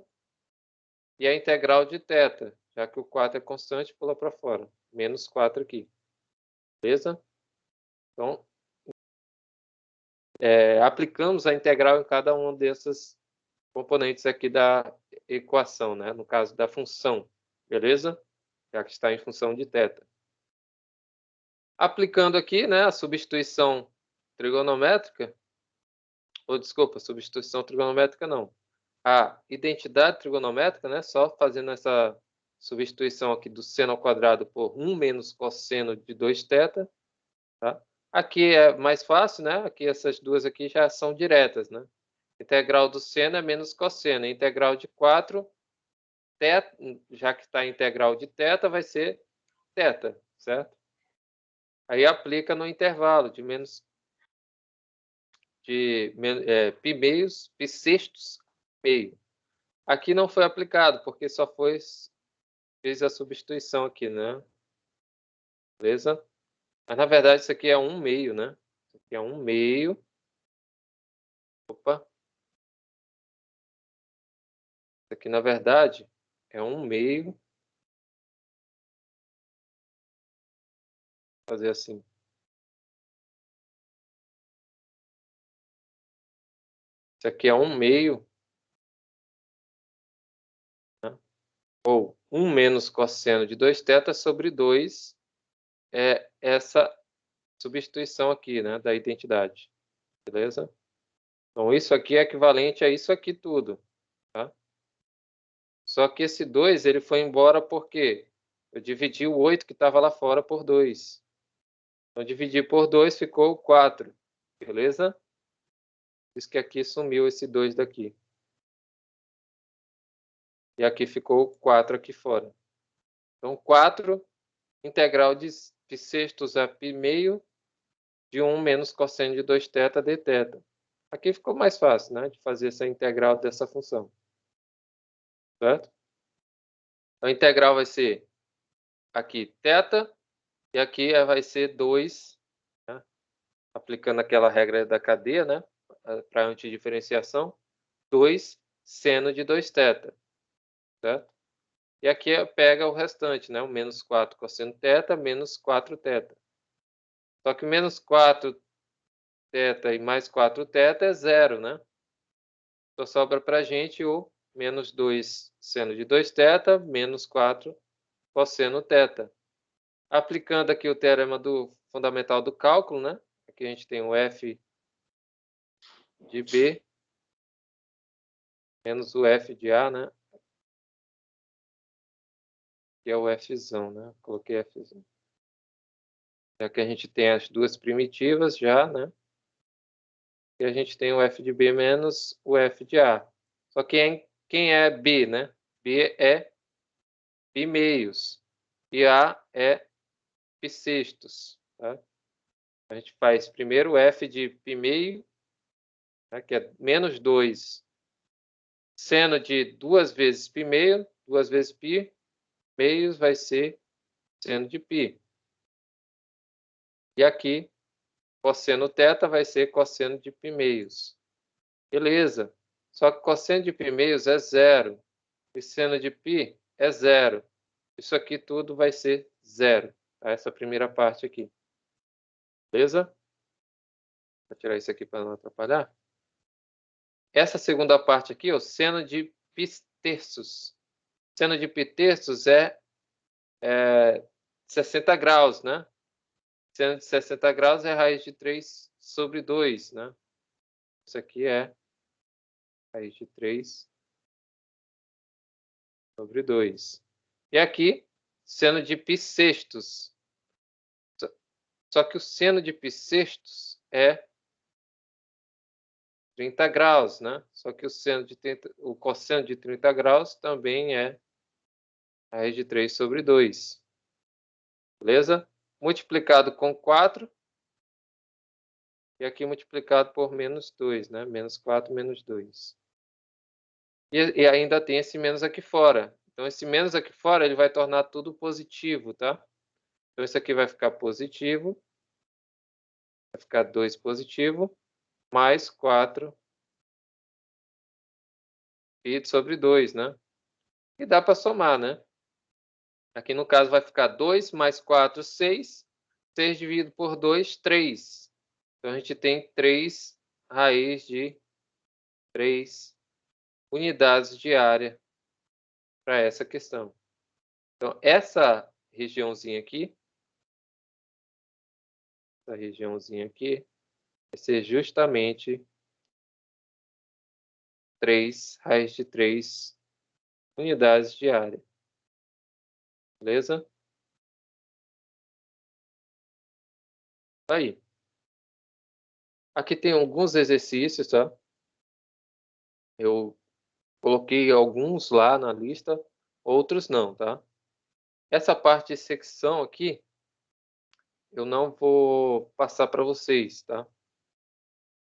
e a integral de θ, já que o 4 é constante, pula para fora. Menos 4 aqui. Beleza? Então, aplicamos a integral em cada um desses componentes aqui da equação, né? No caso da função. Beleza? Já que está em função de θ. Aplicando aqui, né, a substituição trigonométrica, ou desculpa, substituição trigonométrica não. A identidade trigonométrica, né, só fazendo essa substituição aqui do seno ao quadrado por 1 menos cosseno de 2θ. Tá? Aqui é mais fácil, né? Aqui essas duas aqui já são diretas, né? Integral do seno é menos cosseno. Integral de 4, θ, já que está integral de θ, vai ser θ, certo? Aí aplica no intervalo de pi meios, pi sextos meio. Aqui não foi aplicado, porque só fez a substituição aqui, né? Beleza? Mas na verdade isso aqui é 1 meio, né? Isso aqui é 1 meio. Opa. Isso aqui na verdade é 1 meio. Vou fazer assim. Isso aqui é 1 meio, né? Ou 1 menos cosseno de 2θ sobre 2 é essa substituição aqui, né, da identidade. Beleza? Então, isso aqui é equivalente a isso aqui tudo. Tá? Só que esse 2 ele foi embora porque eu dividi o 8 que estava lá fora por 2. Então, dividir por 2 ficou 4. Beleza? Por isso que aqui sumiu esse 2 daqui. E aqui ficou 4 aqui fora. Então, 4 integral de π6 a π² de 1 menos cosseno de 2θ dθ. Aqui ficou mais fácil, né, de fazer essa integral dessa função. Certo? Então, a integral vai ser aqui θ, e aqui vai ser 2, né, aplicando aquela regra da cadeia, né, para antidiferenciação, 2 seno de 2θ. Certo? E aqui pega o restante, né, o menos 4 cosseno θ menos 4θ. Só que menos 4θ e mais 4θ é zero, né? Só sobra para a gente o menos 2 seno de 2θ menos 4 cosseno θ. Aplicando aqui o teorema do fundamental do cálculo, né? Aqui a gente tem o f de b menos o f de a, né? Que é o fzão, né? Coloquei fzão. Aqui a gente tem as duas primitivas já, né? E a gente tem o f de b menos o f de a. Só que quem é b, né? B é π², e a é π6. Tá? A gente faz primeiro o f de π², né, que é menos 2 seno de 2 vezes π², 2 vezes π, meios vai ser seno de π. E aqui, cosseno θ vai ser cosseno de π². Beleza. Só que cosseno de π² é zero. E seno de π é zero. Isso aqui tudo vai ser zero. Tá? Essa primeira parte aqui. Beleza? Vou tirar isso aqui para não atrapalhar. Essa segunda parte aqui, o seno de π². Seno de π² é 60 graus, né? Seno de 60 graus é raiz de 3 sobre 2, né? Isso aqui é raiz de 3 sobre 2. E aqui, seno de π6. Só que o seno de π6 é 30 graus, né? Só que o cosseno de 30 graus também é raiz de 3 sobre 2. Beleza? Multiplicado com 4. E aqui multiplicado por menos 2, né? Menos 4 menos 2. E ainda tem esse menos aqui fora. Então, esse menos aqui fora, ele vai tornar tudo positivo, tá? Então, isso aqui vai ficar positivo. Vai ficar 2 positivo, mais 4 π sobre 2, né? E dá para somar, né? Aqui no caso vai ficar 2 mais 4, 6. 6 dividido por 2, 3. Então a gente tem 3 raiz de 3 unidades de área para essa questão. Então essa regiãozinha aqui vai ser justamente 3 raiz de 3 unidades de área. Beleza? Aí. Aqui tem alguns exercícios, tá? Eu coloquei alguns lá na lista, outros não, tá? Essa parte de secção aqui, eu não vou passar para vocês, tá?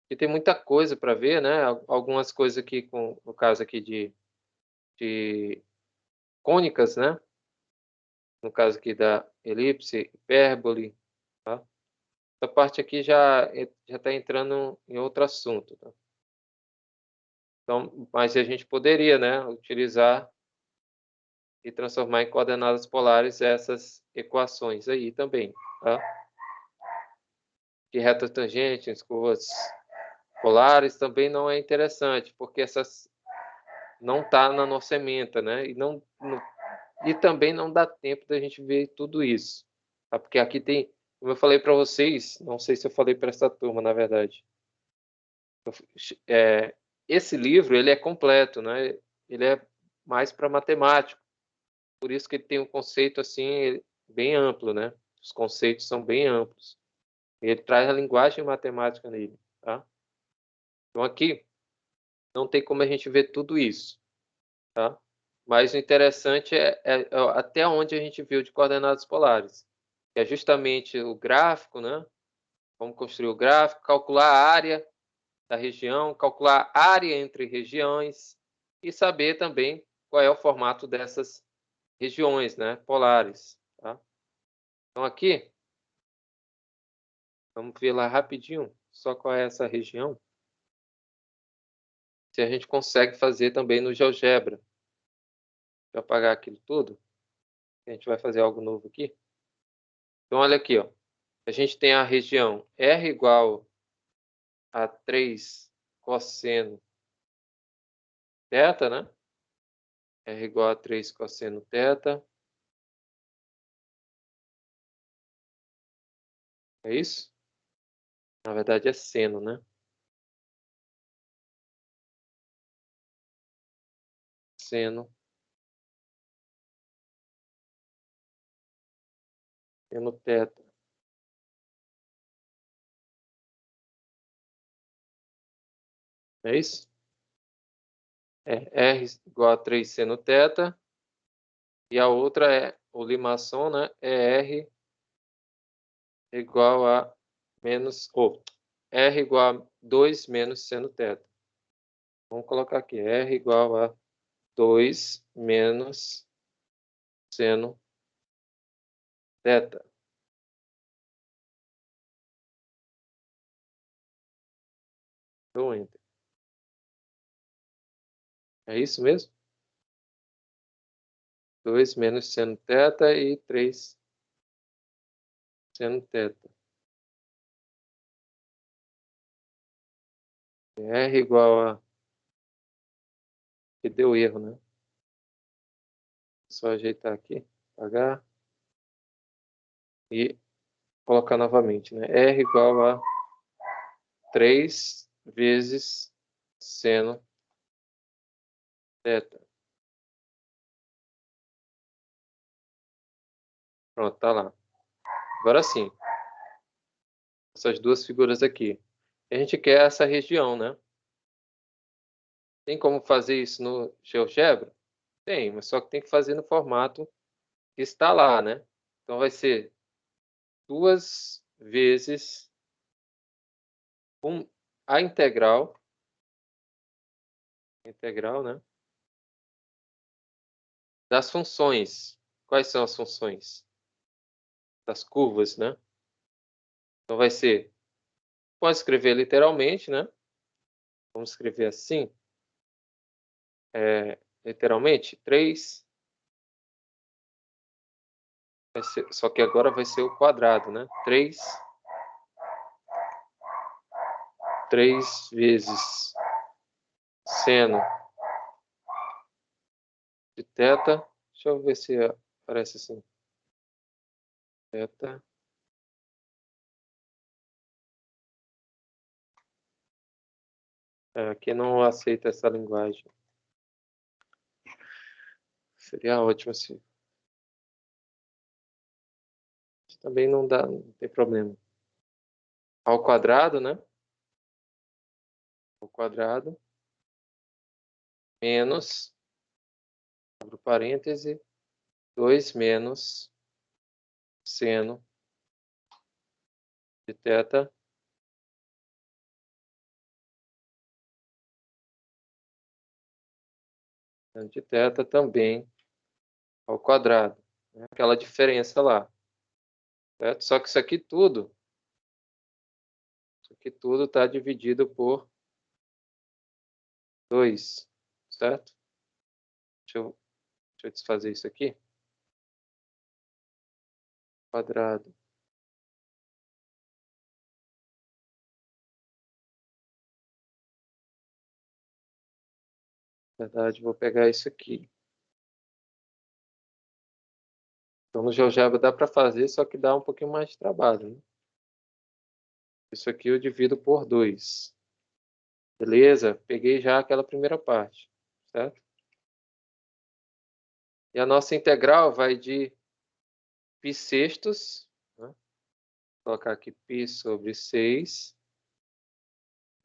Porque tem muita coisa para ver, né? Algumas coisas aqui, no caso aqui de cônicas, né? No caso aqui da elipse, hipérbole, tá? Essa parte aqui já está entrando em outro assunto, tá? Então, mas a gente poderia, né, utilizar e transformar em coordenadas polares essas equações aí também, tá? Que retas tangentes, curvas polares também não é interessante, porque essas não tá na nossa ementa, né? E também não dá tempo da gente ver tudo isso, tá? Porque aqui tem, como eu falei para vocês, não sei se eu falei para essa turma, na verdade. Esse livro, ele é completo, né? Ele é mais para matemático. Por isso que ele tem um conceito assim bem amplo, né? Os conceitos são bem amplos. Ele traz a linguagem matemática nele, tá? Então, aqui não tem como a gente ver tudo isso, tá? Mas o interessante é até onde a gente viu de coordenadas polares, que é justamente o gráfico, né? Vamos construir o gráfico, calcular a área da região, calcular a área entre regiões e saber também qual é o formato dessas regiões, né? Polares, tá? Então, aqui, vamos ver lá rapidinho só qual é essa região. Se a gente consegue fazer também no GeoGebra. Deixa eu apagar aquilo tudo. A gente vai fazer algo novo aqui. Então, olha aqui, ó. A gente tem a região R igual a 3 cosseno θ, né? R igual a 3 cosseno θ. É isso? Na verdade é seno, né? Seno. Seno θ. É isso? É R igual a 3 seno θ. E a outra é o limação, né? É R igual a menos... R igual a 2 menos seno θ. Vamos colocar aqui. R igual a 2 menos seno θ. Dou Enter. É isso mesmo? 2 menos seno θ e 3 seno θ. R igual a... que deu erro, né? Só ajeitar aqui, apagar e colocar novamente, né? R igual a 3 vezes seno θ. Pronto, tá lá. Agora sim, essas duas figuras aqui. A gente quer essa região, né? Tem como fazer isso no GeoGebra? Tem, mas só que tem que fazer no formato que está lá, né? Então vai ser 2 vezes a integral, né? Das funções. Quais são as funções? Das curvas, né? Então vai ser, pode escrever literalmente, né? Vamos escrever assim, literalmente, 3, só que agora vai ser o quadrado, né? 3 vezes seno de θ. Deixa eu ver se aparece assim. Θ. Aqui não aceita essa linguagem. Seria ótimo se... Também não dá, não tem problema. Ao quadrado, né? Ao quadrado. Menos, abro parêntese, 2 menos seno de θ de θ também ao quadrado. Né? Aquela diferença lá. Certo? Só que isso aqui tudo está dividido por 2, certo? Deixa eu desfazer isso aqui. Quadrado. Na verdade, vou pegar isso aqui. Então, no GeoGebra dá para fazer, só que dá um pouquinho mais de trabalho. Né? Isso aqui eu divido por 2. Beleza? Peguei já aquela primeira parte, certo? E a nossa integral vai de π sextos, né? Vou colocar aqui π sobre 6,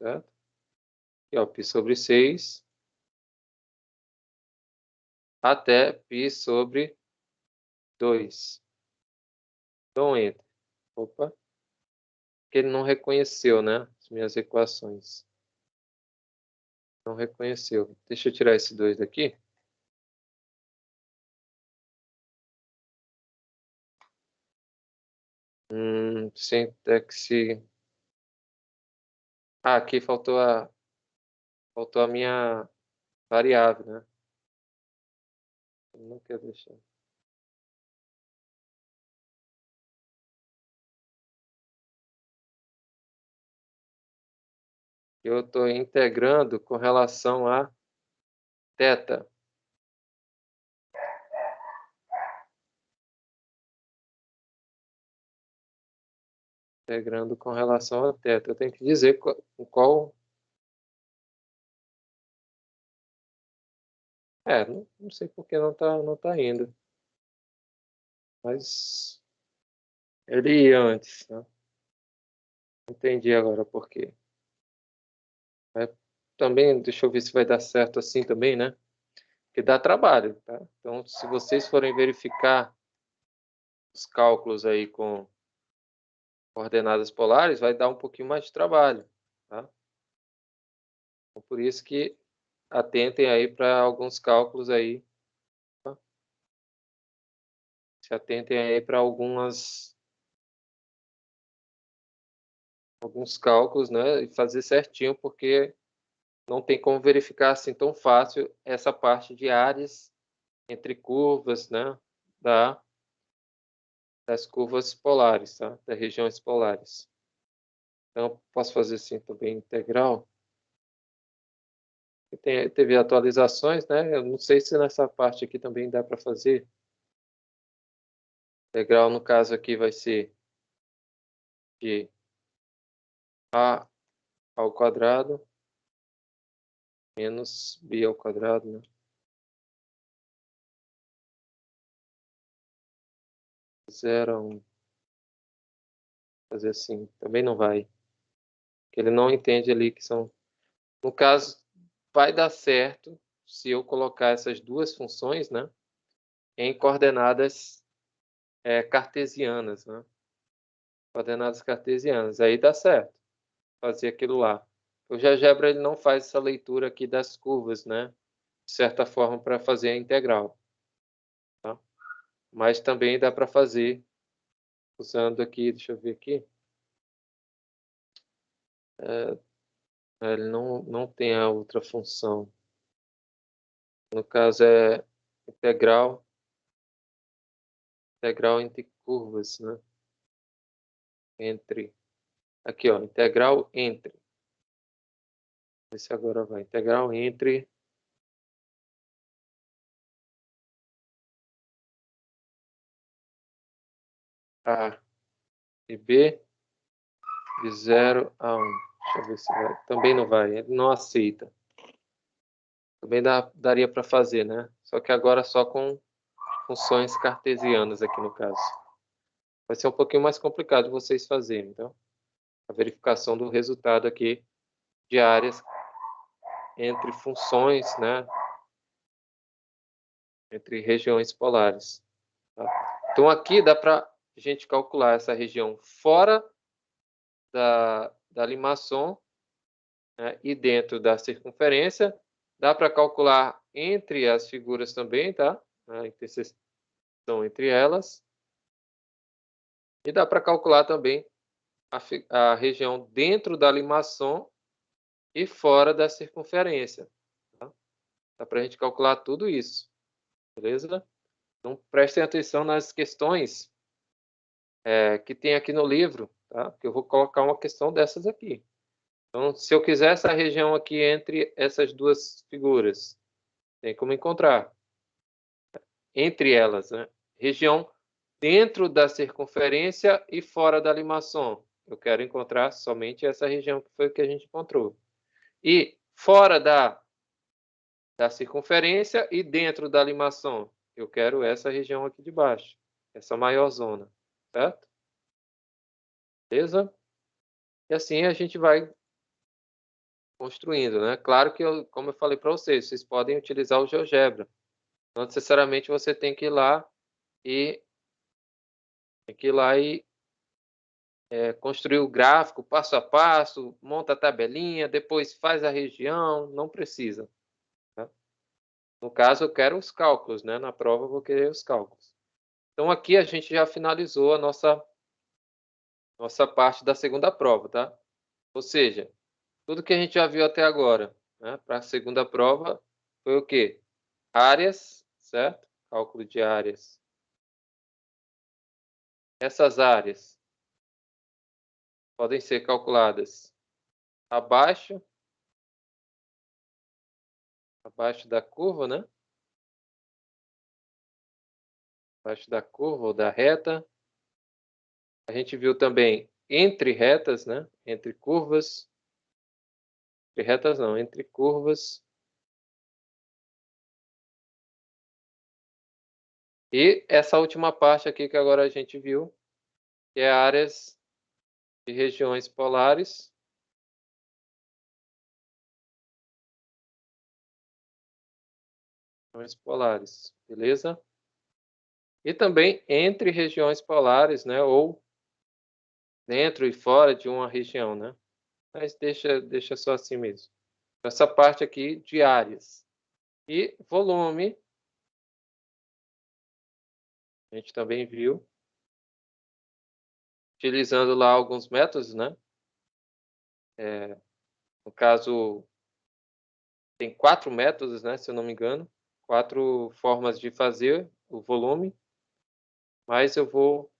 certo? Aqui, ó, π sobre 6 até π sobre 2. Então, entra. Opa, que ele não reconheceu, né? As minhas equações. Não reconheceu. Deixa eu tirar esse 2 daqui. Sintaxe. Ah, aqui faltou a minha variável, né? Eu não quero deixar. Eu estou integrando com relação a θ. Integrando com relação a θ. Eu tenho que dizer qual. Não sei por que não tá indo. Mas ele ia antes, né? Entendi agora por quê. Também, deixa eu ver se vai dar certo assim também, né? Porque dá trabalho, tá? Então, se vocês forem verificar os cálculos aí com coordenadas polares, vai dar um pouquinho mais de trabalho, tá? Então, por isso que atentem aí para alguns cálculos aí, tá? Se atentem aí para alguns cálculos, né? E fazer certinho, porque não tem como verificar assim tão fácil essa parte de áreas entre curvas, né? Das curvas polares, tá? Das regiões polares. Então, posso fazer assim também integral. Teve atualizações, né? Eu não sei se nessa parte aqui também dá para fazer. Integral, no caso aqui, vai ser de a ao quadrado menos b ao quadrado, né? 0 a 1. Fazer assim, também não vai. Porque ele não entende ali que são... No caso, vai dar certo se eu colocar essas duas funções, né, em coordenadas cartesianas, né? Coordenadas cartesianas. Aí dá certo fazer aquilo lá. O GeoGebra ele não faz essa leitura aqui das curvas, né? De certa forma, para fazer a integral. Tá? Mas também dá para fazer usando aqui, deixa eu ver aqui. Ele não tem a outra função. No caso é integral entre curvas, né? Entre. Aqui, ó, integral entre. Esse agora vai. Integral entre A e B de 0 a 1. Deixa eu ver se vai. Também não vai. Ele não aceita. Também daria para fazer, né? Só que agora só com funções cartesianas aqui no caso. Vai ser um pouquinho mais complicado vocês fazerem, então. A verificação do resultado aqui de áreas entre funções, né? Entre regiões polares. Tá? Então aqui dá para a gente calcular essa região fora da limaçon, né? E dentro da circunferência. Dá para calcular entre as figuras também, tá? A interseção entre elas. E dá para calcular também a região dentro da limaçon e fora da circunferência. Tá? Dá para a gente calcular tudo isso, beleza? Então prestem atenção nas questões que tem aqui no livro, tá? Porque eu vou colocar uma questão dessas aqui. Então, se eu quiser essa região aqui entre essas duas figuras, tem como encontrar entre elas, né? Região dentro da circunferência e fora da limaçon. Eu quero encontrar somente essa região que foi o que a gente encontrou. E fora da circunferência e dentro da limaçon, eu quero essa região aqui de baixo, essa maior zona, certo? Beleza? E assim a gente vai construindo, né? Claro que, como eu falei para vocês podem utilizar o GeoGebra. Não necessariamente você tem que ir lá e construir o gráfico passo a passo, monta a tabelinha, depois faz a região, não precisa. Tá? No caso, eu quero os cálculos, né? Na prova eu vou querer os cálculos. Então aqui a gente já finalizou a nossa parte da segunda prova, tá? Ou seja, tudo que a gente já viu até agora, né, para a segunda prova foi o quê? Áreas, certo? Cálculo de áreas. Essas áreas podem ser calculadas abaixo da curva, né? Abaixo da curva ou da reta. A gente viu também entre retas, né? Entre curvas. Entre retas não, entre curvas. E essa última parte aqui que agora a gente viu, que é áreas de regiões polares. Regiões polares, beleza? E também entre regiões polares, né? Ou dentro e fora de uma região, né? Mas deixa só assim mesmo. Essa parte aqui de áreas. E volume, a gente também viu, utilizando lá alguns métodos, né? No caso, tem 4 métodos, né? Se eu não me engano, 4 formas de fazer o volume, mas eu vou,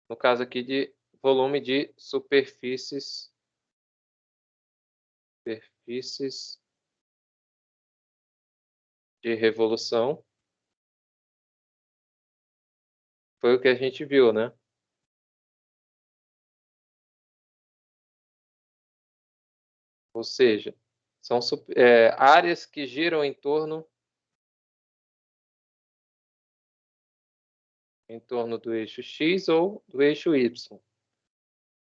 no caso aqui, de volume de superfícies de revolução. Foi o que a gente viu, né? Ou seja, são áreas que giram em torno do eixo X ou do eixo Y.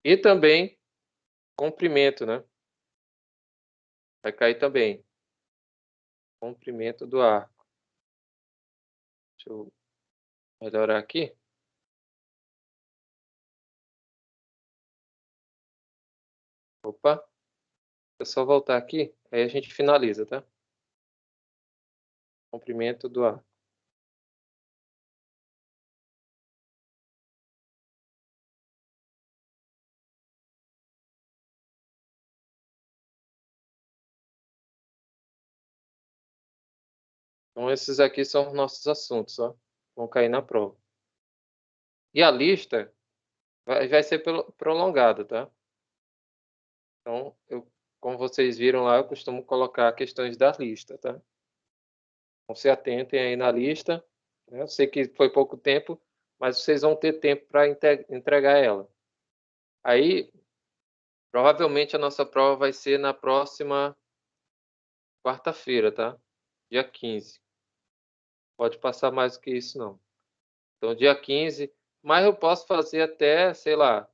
E também comprimento, né? Vai cair também. Comprimento do arco. Deixa eu melhorar aqui. Opa. É só voltar aqui, aí a gente finaliza, tá? Comprimento do arco. Então, esses aqui são os nossos assuntos, ó. Vão cair na prova. E a lista vai ser prolongada, tá? Então, como vocês viram lá, eu costumo colocar questões da lista, tá? Então, se atentem aí na lista. Né? Eu sei que foi pouco tempo, mas vocês vão ter tempo para entregar ela. Aí, provavelmente a nossa prova vai ser na próxima quarta-feira, tá? Dia 15. Pode passar mais do que isso, não. Então, dia 15, mas eu posso fazer até, sei lá,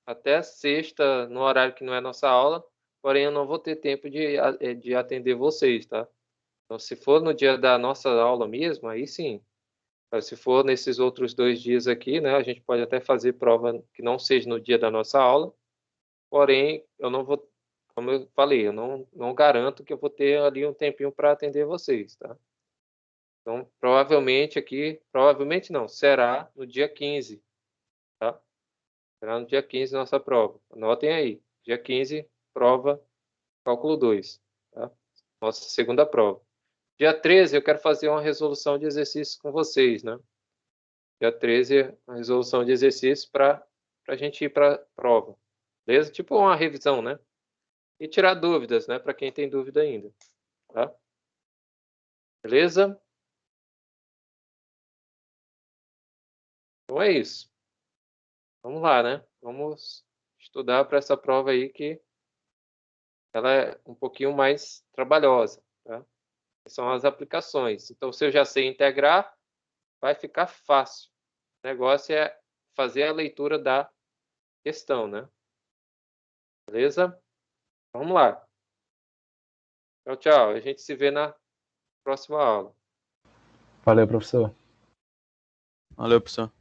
até sexta, no horário que não é nossa aula, porém eu não vou ter tempo de atender vocês, tá? Então, se for no dia da nossa aula mesmo, aí sim. Mas se for nesses outros 2 dias aqui, né, a gente pode até fazer prova que não seja no dia da nossa aula, porém, eu não vou, como eu falei, eu não garanto que eu vou ter ali um tempinho para atender vocês, tá? Então, provavelmente não, será no dia 15, tá? Será no dia 15 nossa prova. Anotem aí, dia 15, prova cálculo 2, tá? Nossa segunda prova. Dia 13 eu quero fazer uma resolução de exercício com vocês, né? Dia 13, a resolução de exercício para a gente ir para a prova. Beleza? Tipo uma revisão, né? E tirar dúvidas, né? Para quem tem dúvida ainda. Tá? Beleza? Então é isso. Vamos lá, né? Vamos estudar para essa prova aí que ela é um pouquinho mais trabalhosa, tá? São as aplicações. Então, se eu já sei integrar, vai ficar fácil. O negócio é fazer a leitura da questão, né? Beleza? Vamos lá. Tchau, tchau. A gente se vê na próxima aula. Valeu, professor. Valeu, professor.